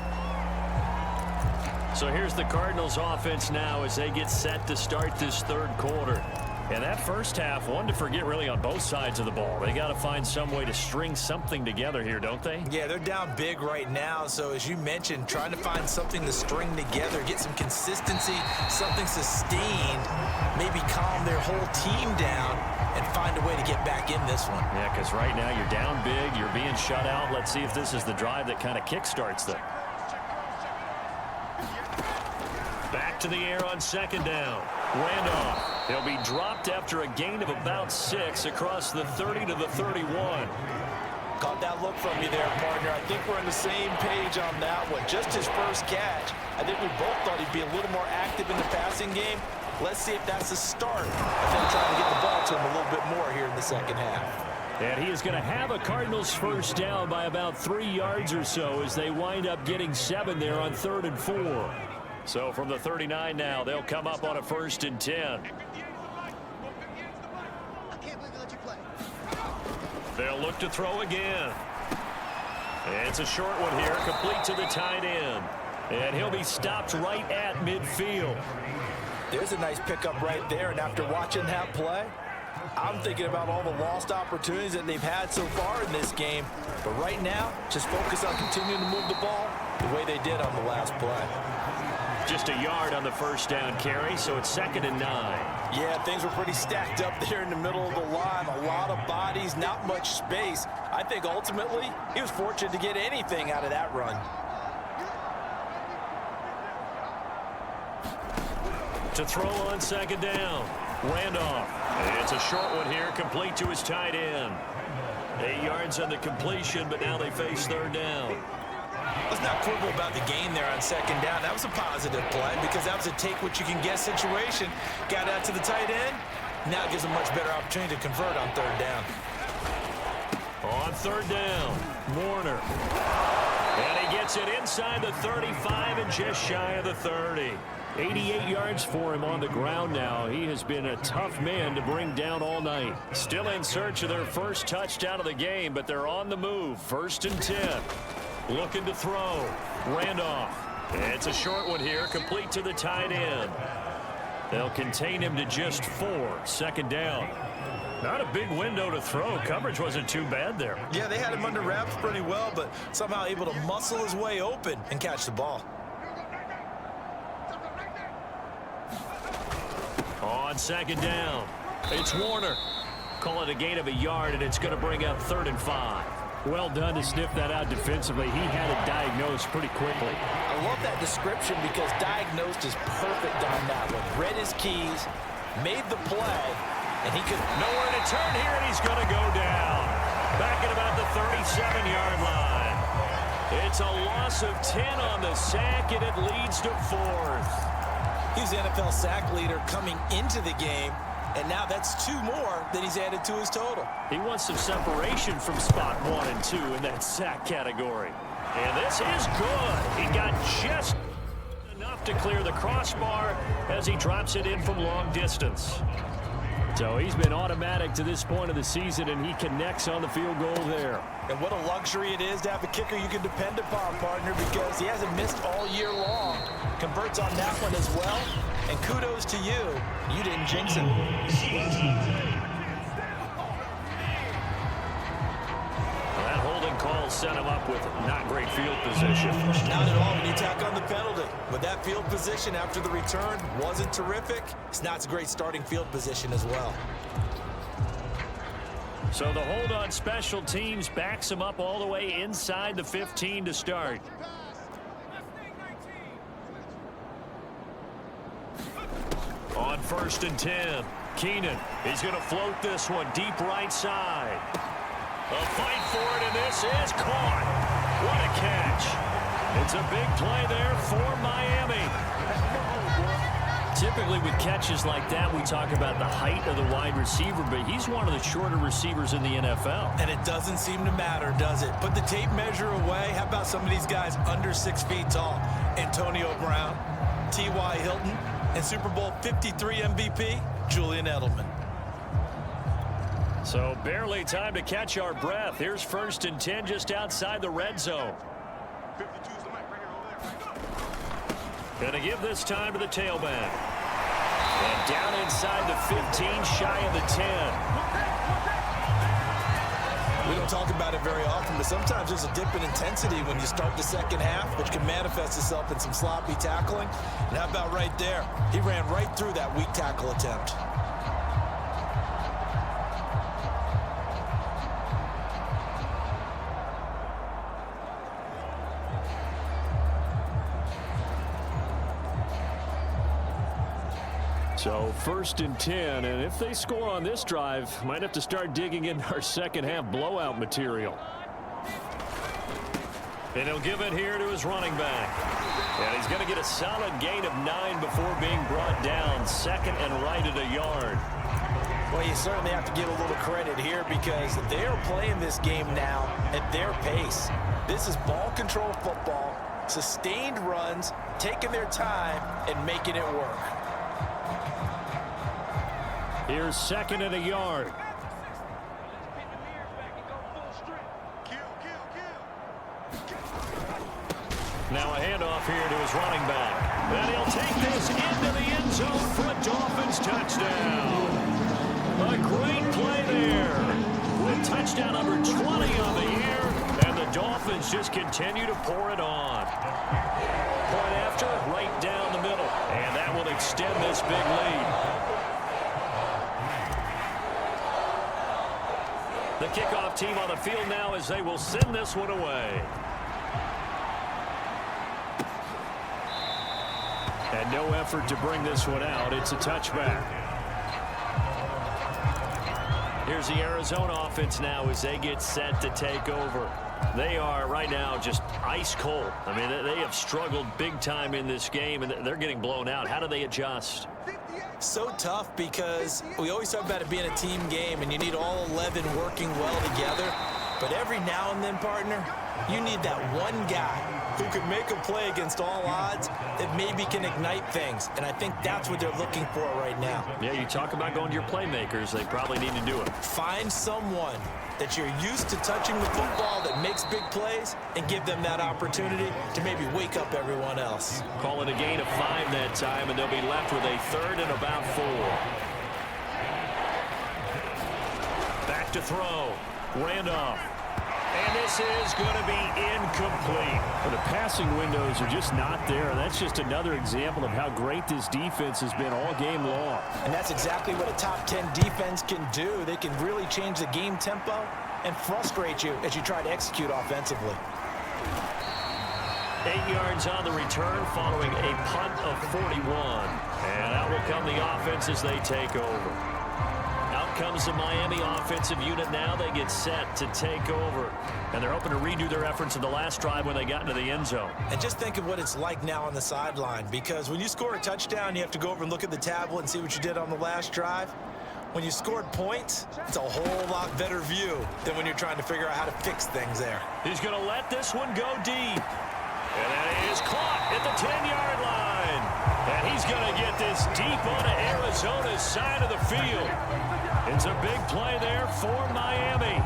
So here's the Cardinals offense now as they get set to start this third quarter. And that first half, one to forget really on both sides of the ball. They got to find some way to string something together here, don't they? Yeah, they're down big right now. So as you mentioned, trying to find something to string together, get some consistency, something sustained, maybe calm their whole team down and find a way to get back in this one. Yeah, because right now you're down big, you're being shut out. Let's see if this is the drive that kind of kickstarts them. Back to the air on second down. Randolph. He'll be dropped after a gain of about 6 across the 30 to the 31. Caught that look from you there, partner. I think we're on the same page on that one. Just his first catch. I think we both thought he'd be a little more active in the passing game. Let's see if that's the start of them trying to get the ball to him a little bit more here in the second half. And he is going to have a Cardinals first down by about 3 yards or so as they wind up getting 7 there on 3rd and 4. So from the 39 now, they'll come up on a 1st and 10. They'll look to throw again. It's a short one here, complete to the tight end. And he'll be stopped right at midfield. There's a nice pickup right there, and after watching that play, I'm thinking about all the lost opportunities that they've had so far in this game. But right now, just focus on continuing to move the ball the way they did on the last play. Just a yard on the first down carry, so it's 2nd and 9. Yeah, things were pretty stacked up there in the middle of the line. A lot of bodies, not much space. I think ultimately he was fortunate to get anything out of that run. To throw on 2nd down. Randolph. It's a short one here, complete to his tight end. 8 yards on the completion, but now they face 3rd down. Let's not quibble about the gain there on 2nd down. That was a positive play because that was a take-what-you-can-get situation. Got out to the tight end. Now it gives a much better opportunity to convert on 3rd down. On 3rd down, Warner. And he gets it inside the 35 and just shy of the 30. 88 yards for him on the ground now. He has been a tough man to bring down all night. Still in search of their first touchdown of the game, but they're on the move. 1st and 10. Looking to throw. Randolph. It's a short one here, complete to the tight end. They'll contain him to just 4. 2nd down. Not a big window to throw. Coverage wasn't too bad there. Yeah, they had him under wraps pretty well, but somehow able to muscle his way open and catch the ball. On 2nd down, it's Warner. Call it a gain of a yard, and it's going to bring up 3rd and 5. Well done to sniff that out defensively. He had it diagnosed pretty quickly. I love that description because diagnosed is perfect on that one. Read his keys, made the play, and he could... Nowhere to turn here, and he's going to go down. Back at about the 37-yard line. It's a loss of 10 on the sack, and it leads to 4th. He's the NFL sack leader coming into the game, and now that's 2 more that he's added to his total. He wants some separation from spot 1 and 2 in that sack category. And this is good. He got just enough to clear the crossbar as he drops it in from long distance. So he's been automatic to this point of the season, and he connects on the field goal there. And what a luxury it is to have a kicker you can depend upon, partner, because he hasn't missed all year long. Converts on that one as well. And kudos to you. You didn't jinx him. That holding call set him up with not great field position. Not at all when you tack on the penalty. But that field position after the return wasn't terrific. It's not a great starting field position as well. So the hold on special teams backs him up all the way inside the 15 to start. On 1st and 10, Keenan, he's going to float this one deep right side. A fight for it, and this is caught. What a catch. It's a big play there for Miami. Typically with catches like that, we talk about the height of the wide receiver, but he's one of the shorter receivers in the NFL. And it doesn't seem to matter, does it? Put the tape measure away. How about some of these guys under 6 feet tall? Antonio Brown, T.Y. Hilton, and Super Bowl 53 MVP, Julian Edelman. So barely time to catch our breath. Here's 1st and 10 just outside the red zone. 52's the mic right here over there. Going to give this time to the tailback. And down inside the 15, shy of the 10. We don't talk about it very often, but sometimes there's a dip in intensity when you start the second half, which can manifest itself in some sloppy tackling. And how about right there? He ran right through that weak tackle attempt. So 1st and 10, and if they score on this drive, might have to start digging in our second half blowout material. And he'll give it here to his running back. And he's going to get a solid gain of 9 before being brought down. 2nd and right at a yard. Well, you certainly have to give a little credit here because they are playing this game now at their pace. This is ball control football, sustained runs, taking their time and making it work. Here's 2nd and a yard. Now a handoff here to his running back. And he'll take this into the end zone for a Dolphins touchdown. A great play there. With touchdown number 20 on the year. And the Dolphins just continue to pour it on. Point after, right down the middle. And that will extend this big lead. The kickoff team on the field now as they will send this one away. And no effort to bring this one out. It's a touchback. Here's the Arizona offense now as they get set to take over. They are right now just ice cold. I mean, they have struggled big time in this game, and they're getting blown out. How do they adjust? So tough because we always talk about it being a team game, and you need all 11 working well together. But every now and then, partner, you need that one guy who could make a play against all odds that maybe can ignite things. And I think that's what they're looking for right now. Yeah, you talk about going to your playmakers. They probably need to do it. Find someone that you're used to touching the football that makes big plays and give them that opportunity to maybe wake up everyone else. Call it a gain of 5 that time, and they'll be left with a 3rd and about 4. Back to throw. Randolph. And this is going to be incomplete. Well, the passing windows are just not there. That's just another example of how great this defense has been all game long. And that's exactly what a top 10 defense can do. They can really change the game tempo and frustrate you as you try to execute offensively. 8 yards on the return following a punt of 41. And out will come the offense as they take over. Out comes the Miami offensive unit now. They get set to take over. And they're hoping to redo their efforts in the last drive when they got into the end zone. And just think of what it's like now on the sideline, because when you score a touchdown, you have to go over and look at the tablet and see what you did on the last drive. When you scored points, it's a whole lot better view than when you're trying to figure out how to fix things there. He's going to let this one go deep. And that is caught at the 10-yard line. And he's going to get this deep onto Arizona's side of the field. It's a big play there for Miami.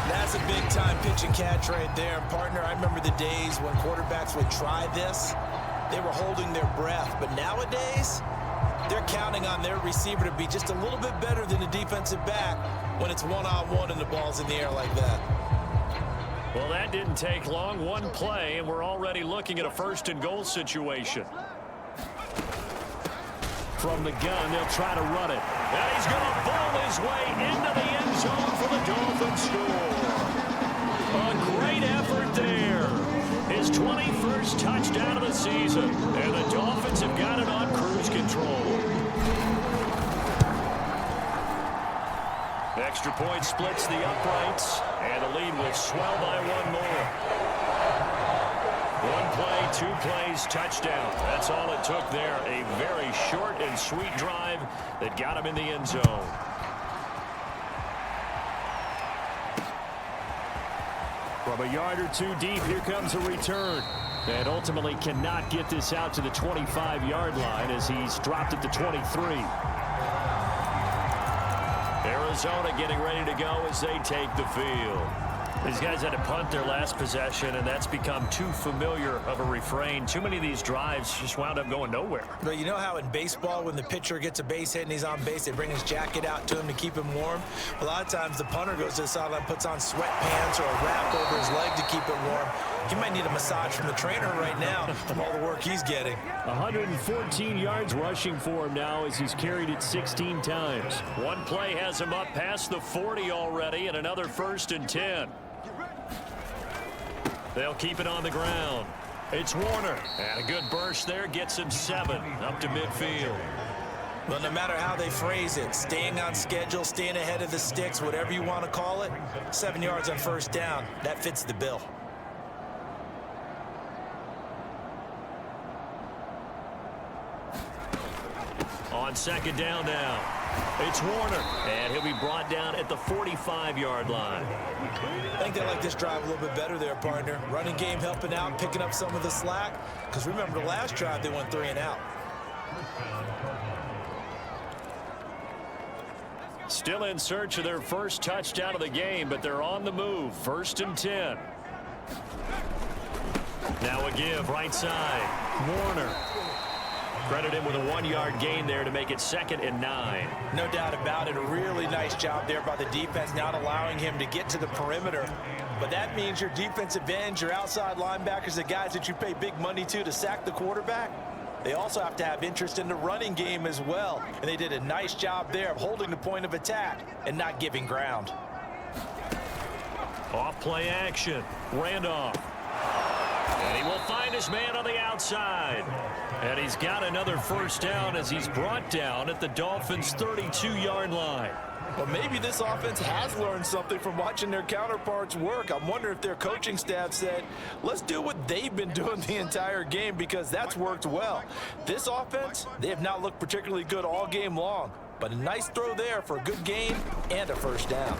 That's a big-time pitch and catch right there. And, partner, I remember the days when quarterbacks would try this. They were holding their breath. But nowadays, they're counting on their receiver to be just a little bit better than the defensive back when it's one-on-one and the ball's in the air like that. Well, that didn't take long. One play, and we're already looking at a 1st and goal situation. From the gun, they'll try to run it. And he's going to ball his way into the end zone for the Dolphins score. A great effort there. His 21st touchdown of the season. And the Dolphins have got it on cruise control. Extra point splits the uprights. And the lead will swell by 1 more. 1 play, 2 plays, touchdown. That's all it took there. A very short and sweet drive that got him in the end zone. From a yard or 2 deep, here comes a return. And ultimately cannot get this out to the 25-yard line as he's dropped at the 23. Arizona getting ready to go as they take the field. These guys had to punt their last possession, and that's become too familiar of a refrain. Too many of these drives just wound up going nowhere. But you know how in baseball, when the pitcher gets a base hit and he's on base, they bring his jacket out to him to keep him warm? A lot of times the punter goes to the sideline, puts on sweatpants or a wrap over his leg to keep it warm. He might need a massage from the trainer right now from all the work he's getting. 114 yards rushing for him now as he's carried it 16 times. 1 play has him up past the 40 already, and another 1st and 10. They'll keep it on the ground. It's Warner. And a good burst there gets him 7 up to midfield. Well, no matter how they phrase it, staying on schedule, staying ahead of the sticks, whatever you want to call it, 7 yards on 1st down, that fits the bill. On 2nd down now, it's Warner, and he'll be brought down at the 45-yard line. I think they like this drive a little bit better there, partner. Running game helping out, picking up some of the slack. Because remember, the last drive, they went 3 and out. Still in search of their 1st touchdown of the game, but they're on the move. 1st and 10. Now a give right side. Warner. Credit him with a 1-yard gain there to make it 2nd and 9. No doubt about it. A really nice job there by the defense, not allowing him to get to the perimeter. But that means your defensive ends, your outside linebackers, the guys that you pay big money to sack the quarterback, they also have to have interest in the running game as well. And they did a nice job there of holding the point of attack and not giving ground. Off play action. Randolph. And he will find his man on the outside. And he's got another first down as he's brought down at the Dolphins' 32-yard line. Well, maybe this offense has learned something from watching their counterparts work. I'm wondering if their coaching staff said, let's do what they've been doing the entire game, because that's worked well. This offense, they have not looked particularly good all game long, but a nice throw there for a good gain and a first down.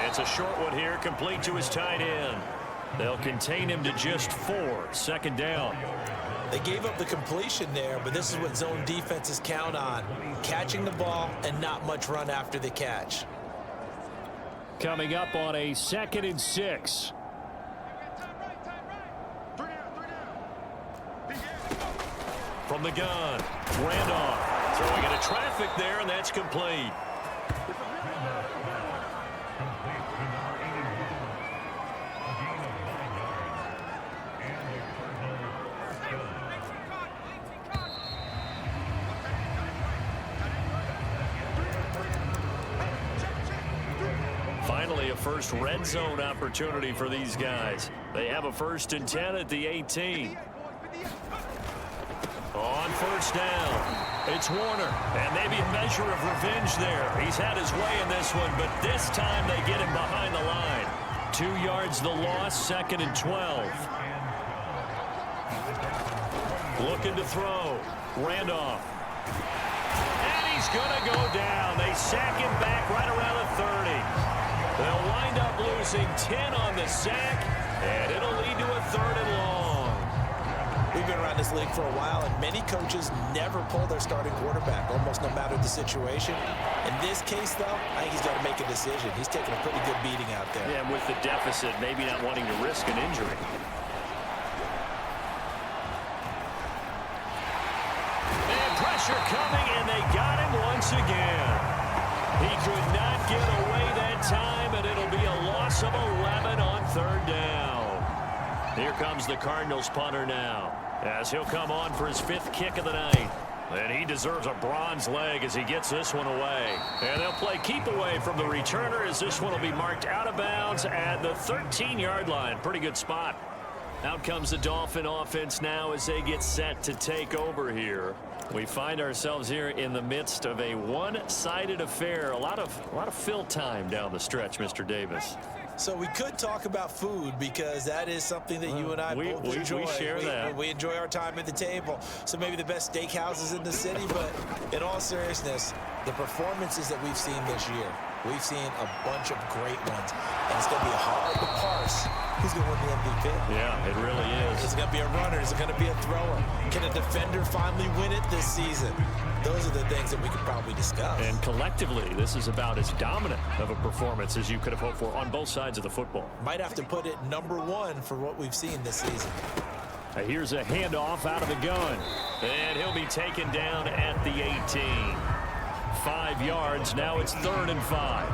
It's a short one here, complete to his tight end. They'll contain him to just 4, 2nd down. They gave up the completion there, but this is what zone defenses count on: catching the ball and not much run after the catch. Coming up on a 2nd and 6. From the gun, Randolph throwing into traffic there, and that's complete. Finally, a first red zone opportunity for these guys. They have a 1st and 10 at the 18. On first down, it's Warner, and maybe a measure of revenge there. He's had his way in this one, but this time they get him behind the line. 2 yards the loss, 2nd and 12. Looking to throw. Randolph. And he's going to go down. They sack him back right around the 30. They'll wind up losing 10 on the sack, and it'll lead to a 3rd and long. We've been around this league for a while, and many coaches never pull their starting quarterback, almost no matter the situation. In this case, though, I think he's got to make a decision. He's taking a pretty good beating out there. Yeah, and with the deficit, maybe not wanting to risk an injury. And pressure coming, and they got him once again. He could not get away that time, and it'll be a loss of 11 on 3rd down. Here comes the Cardinals punter now, as he'll come on for his 5th kick of the night. And he deserves a bronze leg as he gets this one away. And they'll play keep away from the returner, as this one will be marked out of bounds at the 13-yard line. Pretty good spot. Out comes the Dolphin offense now as they get set to take over here. We find ourselves here in the midst of a one-sided affair. A lot of fill time down the stretch, Mr. Davis. So we could talk about food, because that is something that you and I both enjoy. We share that. We enjoy our time at the table. So maybe the best steakhouses in the city, but in all seriousness, the performances that we've seen this year, we've seen a bunch of great ones. And it's going to be hard to parse who's going to win the MVP. Yeah, it really is. Is it going to be a runner? Is it going to be a thrower? Can a defender finally win it this season? Those are the things that we could probably discuss. And collectively, this is about as dominant of a performance as you could have hoped for on both sides of the football. Might have to put it #1 for what we've seen this season. Here's a handoff out of the gun. And he'll be taken down at the 18. 5 yards. Now it's 3rd and 5.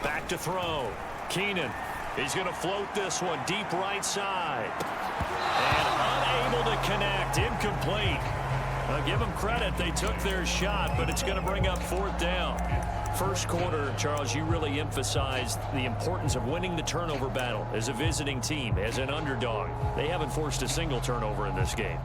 Back to throw. Keenan. He's going to float this one deep right side. And unable to connect. Incomplete. Give them credit. They took their shot, but it's going to bring up 4th down. First quarter, Charles, you really emphasized the importance of winning the turnover battle as a visiting team, as an underdog. They haven't forced a single turnover in this game.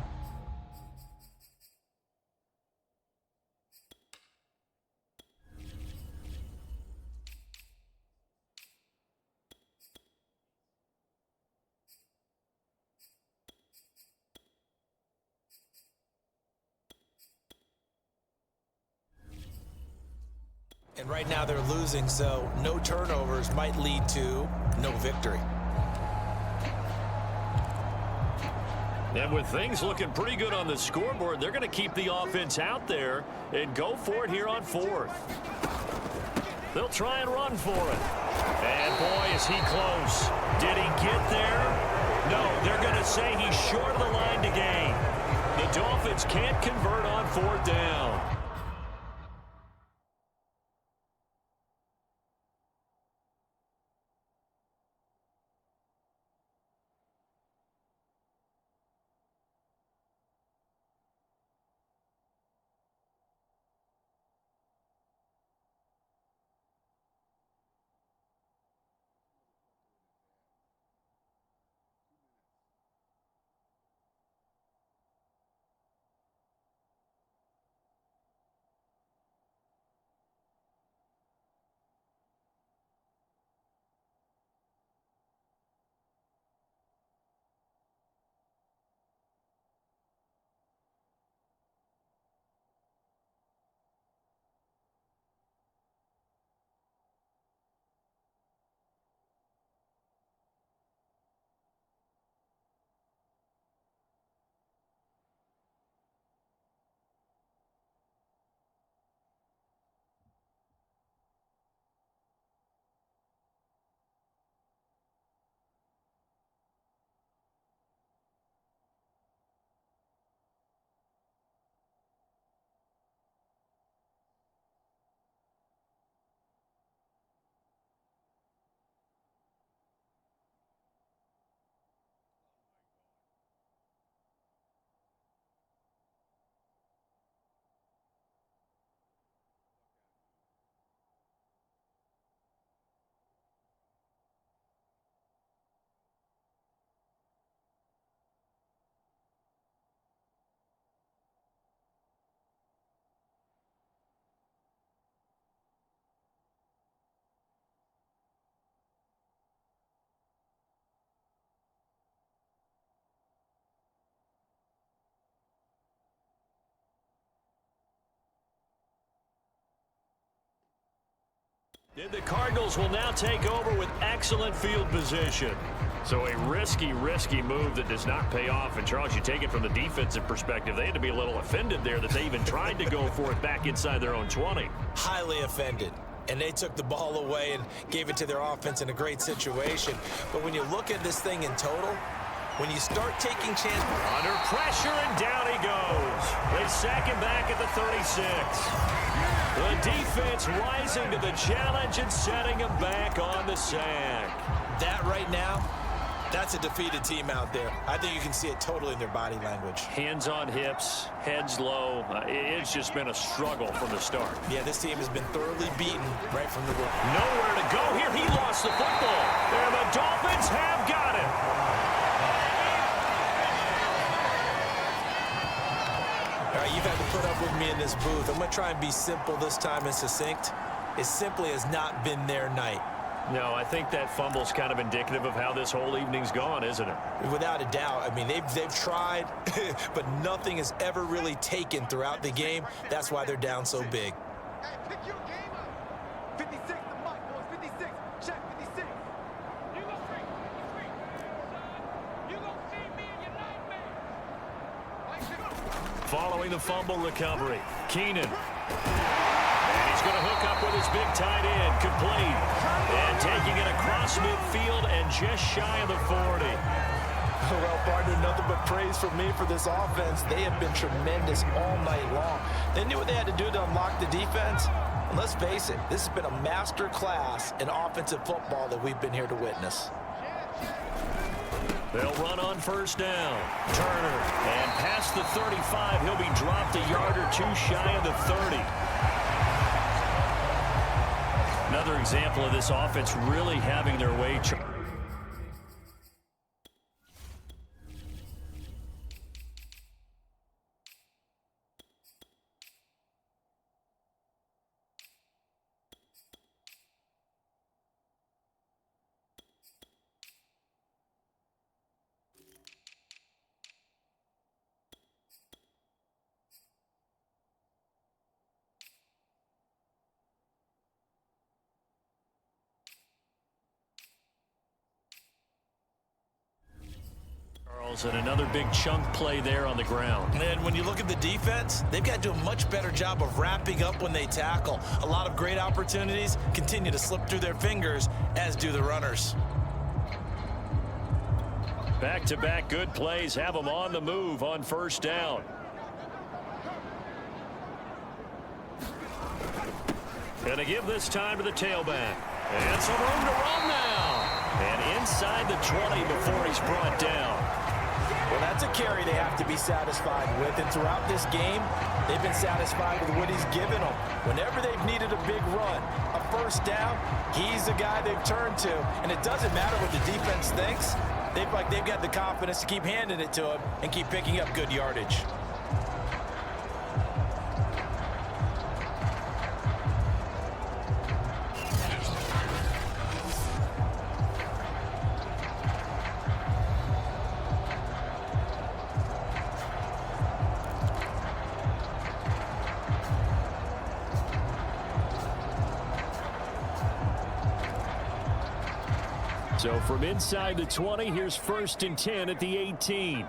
And right now they're losing, so no turnovers might lead to no victory. And with things looking pretty good on the scoreboard, they're going to keep the offense out there and go for it here on fourth. They'll try and run for it. And boy, is he close. Did he get there? No, they're going to say he's short of the line to gain. The Dolphins can't convert on fourth down. And the Cardinals will now take over with excellent field position. So a risky move that does not pay off. And, Charles, you take it from the defensive perspective. They had to be a little offended there that they even tried to go for it back inside their own 20. Highly offended. And they took the ball away and gave it to their offense in a great situation. But when you look at this thing in total, when you start taking chances. Under pressure, and down he goes. It's second back at the 36. The defense rising to the challenge and setting him back on the sack. That right now, that's a defeated team out there. I think you can see it totally in their body language. Hands on hips, heads low. It's just been a struggle from the start. Yeah, this team has been thoroughly beaten right from the word. Nowhere to go here. He lost the football. And the Dolphins have got it. All right, you've had to put up with me in this booth. I'm going to try and be simple this time and succinct. It simply has not been their night. No, I think that fumble's kind of indicative of how this whole evening's gone, isn't it? Without a doubt. I mean, they've tried, but nothing has ever really taken throughout the game. That's why they're down so big. Hey, pick your game up. 56 the mic, boys. 56. Check 56. You go free. You go see me in your nightmare. Following the fumble recovery, Keenan. And he's going to hook up with his big tight end, complete. And taking it across midfield and just shy of the 40. Well, partner, nothing but praise from me for this offense. They have been tremendous all night long. They knew what they had to do to unlock the defense. And let's face it, this has been a master class in offensive football that we've been here to witness. They'll run on first down. Turner, and past the 35, he'll be dropped a yard or two shy of the 30. Another example of this offense really having their way. And another big chunk play there on the ground. And when you look at the defense, they've got to do a much better job of wrapping up when they tackle. A lot of great opportunities continue to slip through their fingers, as do the runners. Back-to-back good plays have them on the move on first down. Gonna give this time to the tailback. And some room to run now. And inside the 20 before he's brought down. Well, that's a carry they have to be satisfied with. And throughout this game, they've been satisfied with what he's given them. Whenever they've needed a big run, a first down, he's the guy they've turned to. And it doesn't matter what the defense thinks. They've got the confidence to keep handing it to him and keep picking up good yardage. So from inside the 20, here's 1st and 10 at the 18.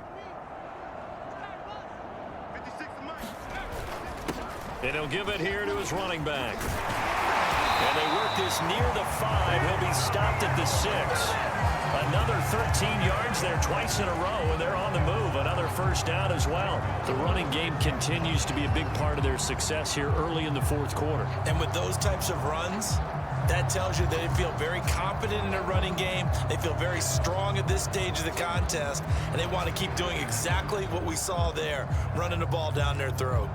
And he'll give it here to his running back. And they work this near the 5. He'll be stopped at the 6. Another 13 yards there twice in a row, and they're on the move. Another first down as well. The running game continues to be a big part of their success here early in the 4th quarter. And with those types of runs, that tells you they feel very confident in their running game. They feel very strong at this stage of the contest, and they want to keep doing exactly what we saw there, running the ball down their throat.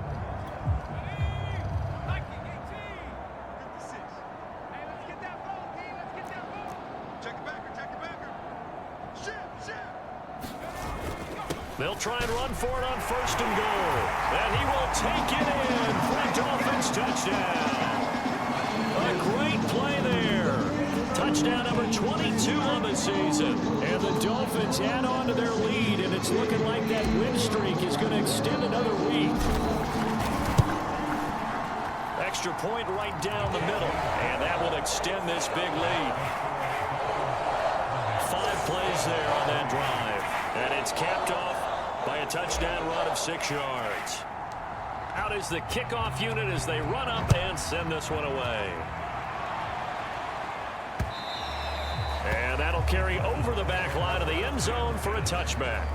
They'll try and run for it on 1st and goal. And he will take it in for a Dolphins touchdown. A great play there. Touchdown number 22 on the season. And the Dolphins add on to their lead, and it's looking like that win streak is going to extend another week. Extra point right down the middle, and that will extend this big lead. 5 plays there on that drive, and it's capped off by a touchdown run of 6 yards. Out is the kickoff unit as they run up and send this one away. And that'll carry over the back line of the end zone for a touchback.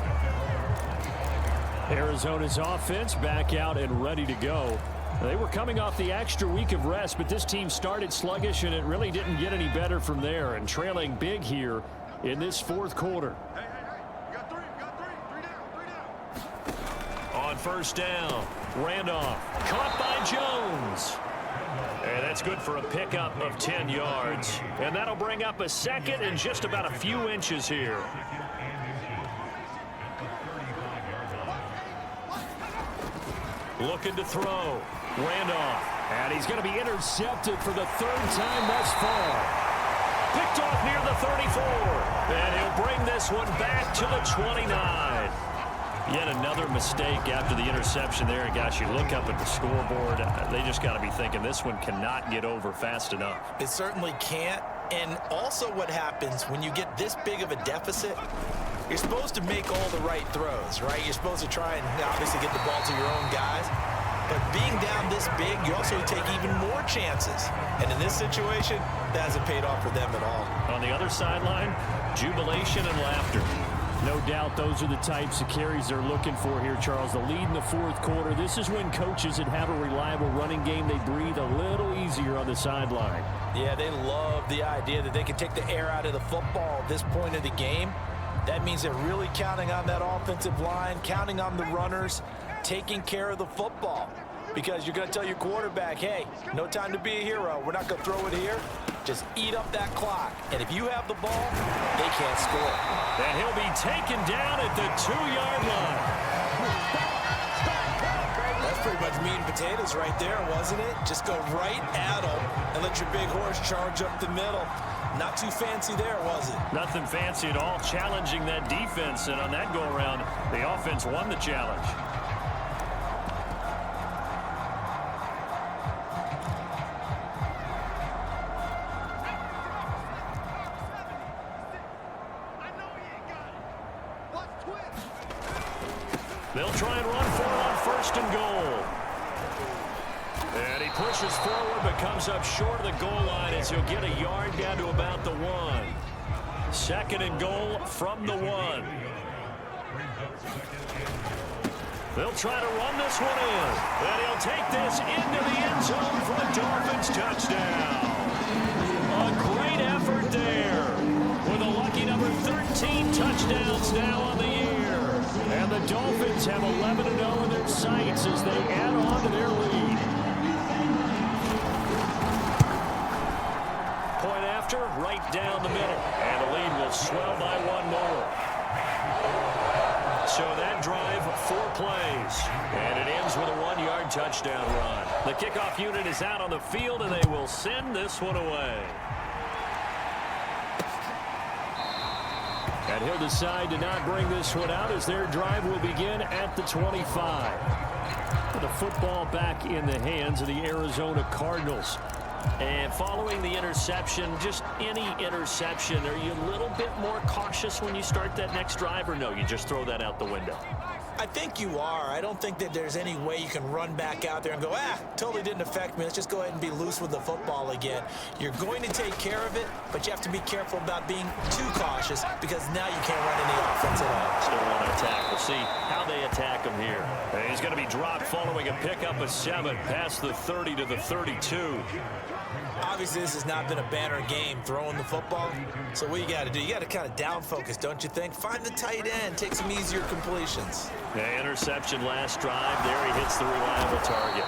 Arizona's offense back out and ready to go. They were coming off the extra week of rest, but this team started sluggish, and it really didn't get any better from there, and trailing big here in this 4th quarter. On first down, Randolph caught by Jones. And that's good for a pickup of 10 yards. And that'll bring up a 2nd and just about a few inches here. Looking to throw. Randolph. And he's going to be intercepted for the 3rd time thus far. Picked off near the 34. And he'll bring this one back to the 29. Yet another mistake after the interception there. And gosh, you look up at the scoreboard, they just got to be thinking this one cannot get over fast enough. It certainly can't. And also what happens when you get this big of a deficit, you're supposed to make all the right throws, right? You're supposed to try and obviously get the ball to your own guys. But being down this big, you also take even more chances. And in this situation, that hasn't paid off for them at all. On the other sideline, jubilation and laughter. No doubt those are the types of carries they're looking for here, Charles. The lead in the 4th quarter. This is when coaches that have a reliable running game, they breathe a little easier on the sideline. Yeah, they love the idea that they can take the air out of the football at this point of the game. That means they're really counting on that offensive line, counting on the runners, taking care of the football. Because you're going to tell your quarterback, hey, no time to be a hero. We're not going to throw it here. Just eat up that clock. And if you have the ball, they can't score. And he'll be taken down at the 2-yard line. That's pretty much meat and potatoes right there, wasn't it? Just go right at them and let your big horse charge up the middle. Not too fancy there, was it? Nothing fancy at all, challenging that defense. And on that go-around, the offense won the challenge. I know he ain't got it. Watch twist. They'll try and run for it on first and goal. And he pushes forward but comes up short of the goal line as he'll get a yard down to about the 1. Second and goal from the 1. They'll try to run this one in. And he'll take this into the end zone for a Dolphins touchdown. A great effort there. With a lucky number 13 touchdowns now on the year. And the Dolphins have 11-0 in their sights as they add on to their lead. Point after, right down the middle. And the lead will swell by 1 more. So that drive, 4 plays. And it ends with a 1-yard touchdown run. The kickoff unit is out on the field, and they will send this one away. And he'll decide to not bring this one out as their drive will begin at the 25. The football back in the hands of the Arizona Cardinals. And following the interception, just any interception, are you a little bit more cautious when you start that next drive, or no, you just throw that out the window? I think you are. I don't think that there's any way you can run back out there and go, totally didn't affect me. Let's just go ahead and be loose with the football again. You're going to take care of it, but you have to be careful about being too cautious because now you can't run any offense at all. Still want to attack. We'll see how they attack him here. And he's going to be dropped following a pickup of 7 past the 30 to the 32. Obviously, this has not been a banner game throwing the football. So what you got to do, you got to kind of down focus, don't you think? Find the tight end, take some easier completions. Yeah, interception last drive. There he hits the reliable target.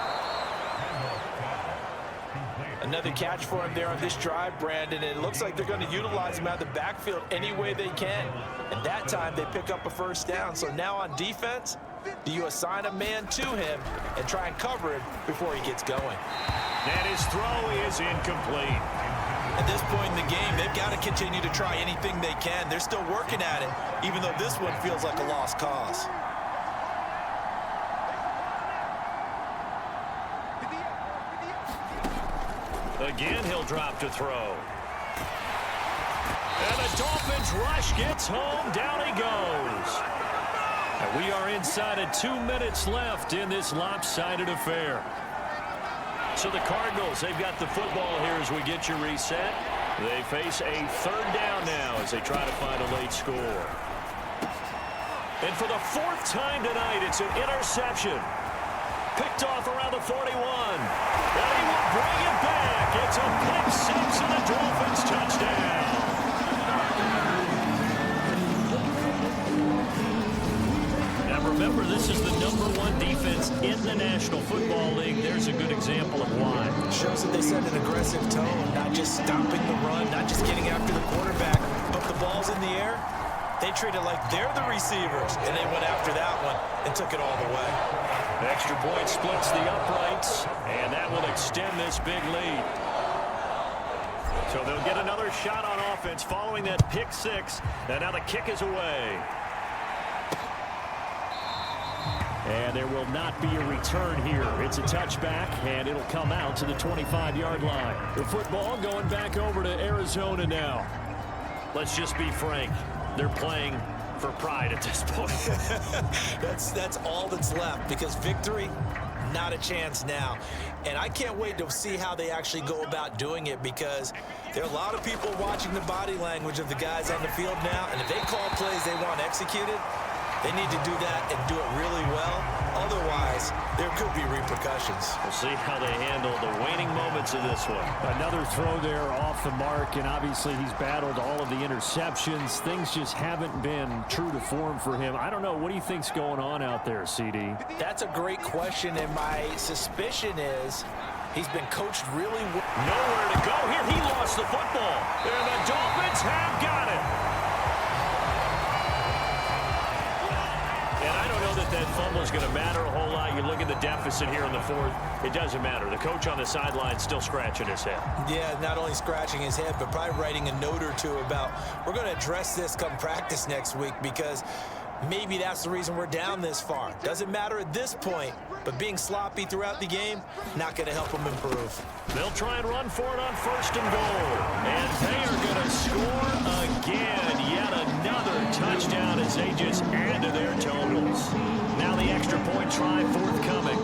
Another catch for him there on this drive, Brandon. And it looks like they're going to utilize him out of the backfield any way they can. And that time they pick up a first down. So now on defense, do you assign a man to him and try and cover him before he gets going? And his throw is incomplete. At this point in the game, they've got to continue to try anything they can. They're still working at it, even though this one feels like a lost cause. Again, he'll drop to throw. And the Dolphins rush gets home. Down he goes. And we are inside of 2 minutes left in this lopsided affair. So the Cardinals, they've got the football here as we get you reset. They face a 3rd down now as they try to find a late score. And for the 4th time tonight, it's an interception. Picked off around the 41. And he will bring it back. It's a pick 6 and a Dolphins touchdown. Now remember, this is the #1 defense in the National Football League. There's a good example of why. Shows that they set an aggressive tone, not just stopping the run, not just getting after the quarterback, but the ball's in the air. They treat it like they're the receivers, and they went after that one and took it all the way. Extra point splits the uprights, and that will extend this big lead. So they'll get another shot on offense following that pick 6, and now the kick is away. And there will not be a return here. It's a touchback, and it'll come out to the 25-yard line. The football going back over to Arizona now. Let's just be frank. They're playing for pride at this point. That's all that's left, because victory, not a chance now. And I can't wait to see how they actually go about doing it, because there are a lot of people watching the body language of the guys on the field now, and if they call plays they want executed, they need to do that and do it really well. Otherwise, there could be repercussions. We'll see how they handle the waning moments of this one. Another throw there off the mark, and obviously he's battled all of the interceptions. Things just haven't been true to form for him. I don't know. What do you think's going on out there, CD? That's a great question, and my suspicion is he's been coached really well. Nowhere to go here. He lost the football. And the Dolphins have got it. And I don't know that fumble is going to matter a whole lot. You look at the deficit here in the 4th. It doesn't matter. The coach on the sideline still scratching his head. Yeah, not only scratching his head, but probably writing a note or two about, we're going to address this come practice next week, because maybe that's the reason we're down this far. Doesn't matter at this point, but being sloppy throughout the game, not going to help them improve. They'll try and run for it on 1st and goal. And they are going to score again. Yet another touchdown as they just add to their totals. Now the extra point try forthcoming.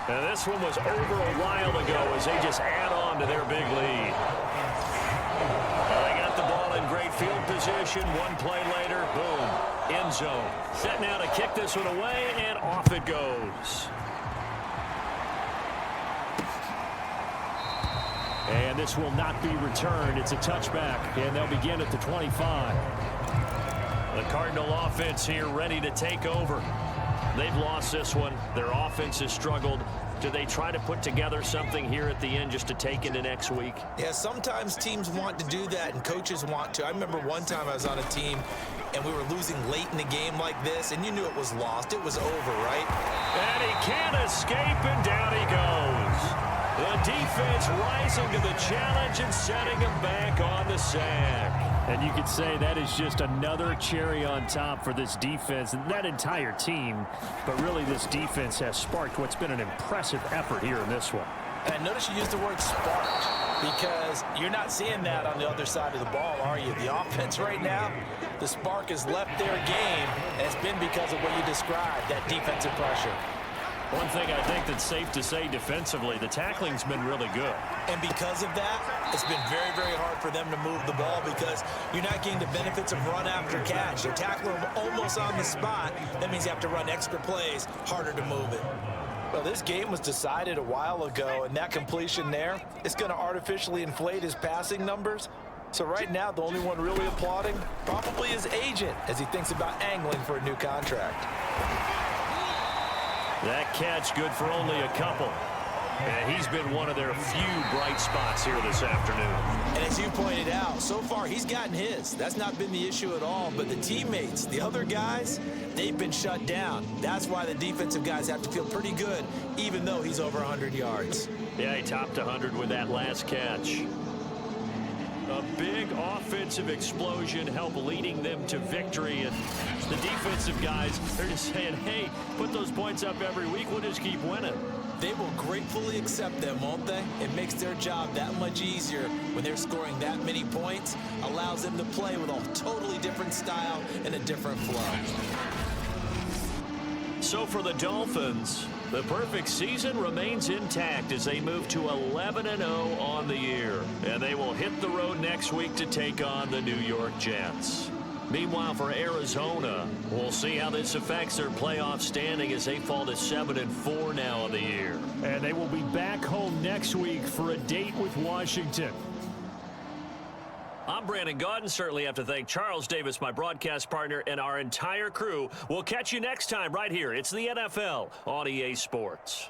And this one was over a while ago as they just add on to their big lead. They got the ball in great field position. One play later, boom, end zone. Set now to kick this one away, and off it goes. And this will not be returned. It's a touchback, and they'll begin at the 25. The Cardinal offense here ready to take over. They've lost this one. Their offense has struggled. Do they try to put together something here at the end just to take into next week? Yeah, sometimes teams want to do that and coaches want to. I remember one time I was on a team and we were losing late in the game like this, and you knew it was lost. It was over, right? And he can't escape, and down he goes. The defense rising to the challenge and setting him back on the sack. And you could say that is just another cherry on top for this defense and that entire team. But really, this defense has sparked what's been an impressive effort here in this one. And notice you used the word sparked because you're not seeing that on the other side of the ball, are you? The offense right now, the spark has left their game, and it's been because of what you described, that defensive pressure. One thing I think that's safe to say defensively, the tackling's been really good. And because of that, it's been very, very hard for them to move the ball because you're not getting the benefits of run after catch. They're tackling them almost on the spot. That means you have to run extra plays, harder to move it. Well, this game was decided a while ago, and that completion there is going to artificially inflate his passing numbers. So right now, the only one really applauding probably his agent as he thinks about angling for a new contract. That catch good for only a couple. And he's been one of their few bright spots here this afternoon. And as you pointed out, so far he's gotten his. That's not been the issue at all. But the teammates, the other guys, they've been shut down. That's why the defensive guys have to feel pretty good, even though he's over 100 yards. Yeah, he topped 100 with that last catch. A big offensive explosion helped leading them to victory. And the defensive guys, they're just saying, hey, put those points up every week. We'll just keep winning. They will gratefully accept them, won't they? It makes their job that much easier when they're scoring that many points. Allows them to play with a totally different style and a different flow. So for the Dolphins, the perfect season remains intact as they move to 11-0 on the year. And they will hit the road next week to take on the New York Jets. Meanwhile, for Arizona, we'll see how this affects their playoff standing as they fall to 7-4 now on the year. And they will be back home next week for a date with Washington. I'm Brandon Gaudin. Certainly have to thank Charles Davis, my broadcast partner, and our entire crew. We'll catch you next time right here. It's the NFL on EA Sports.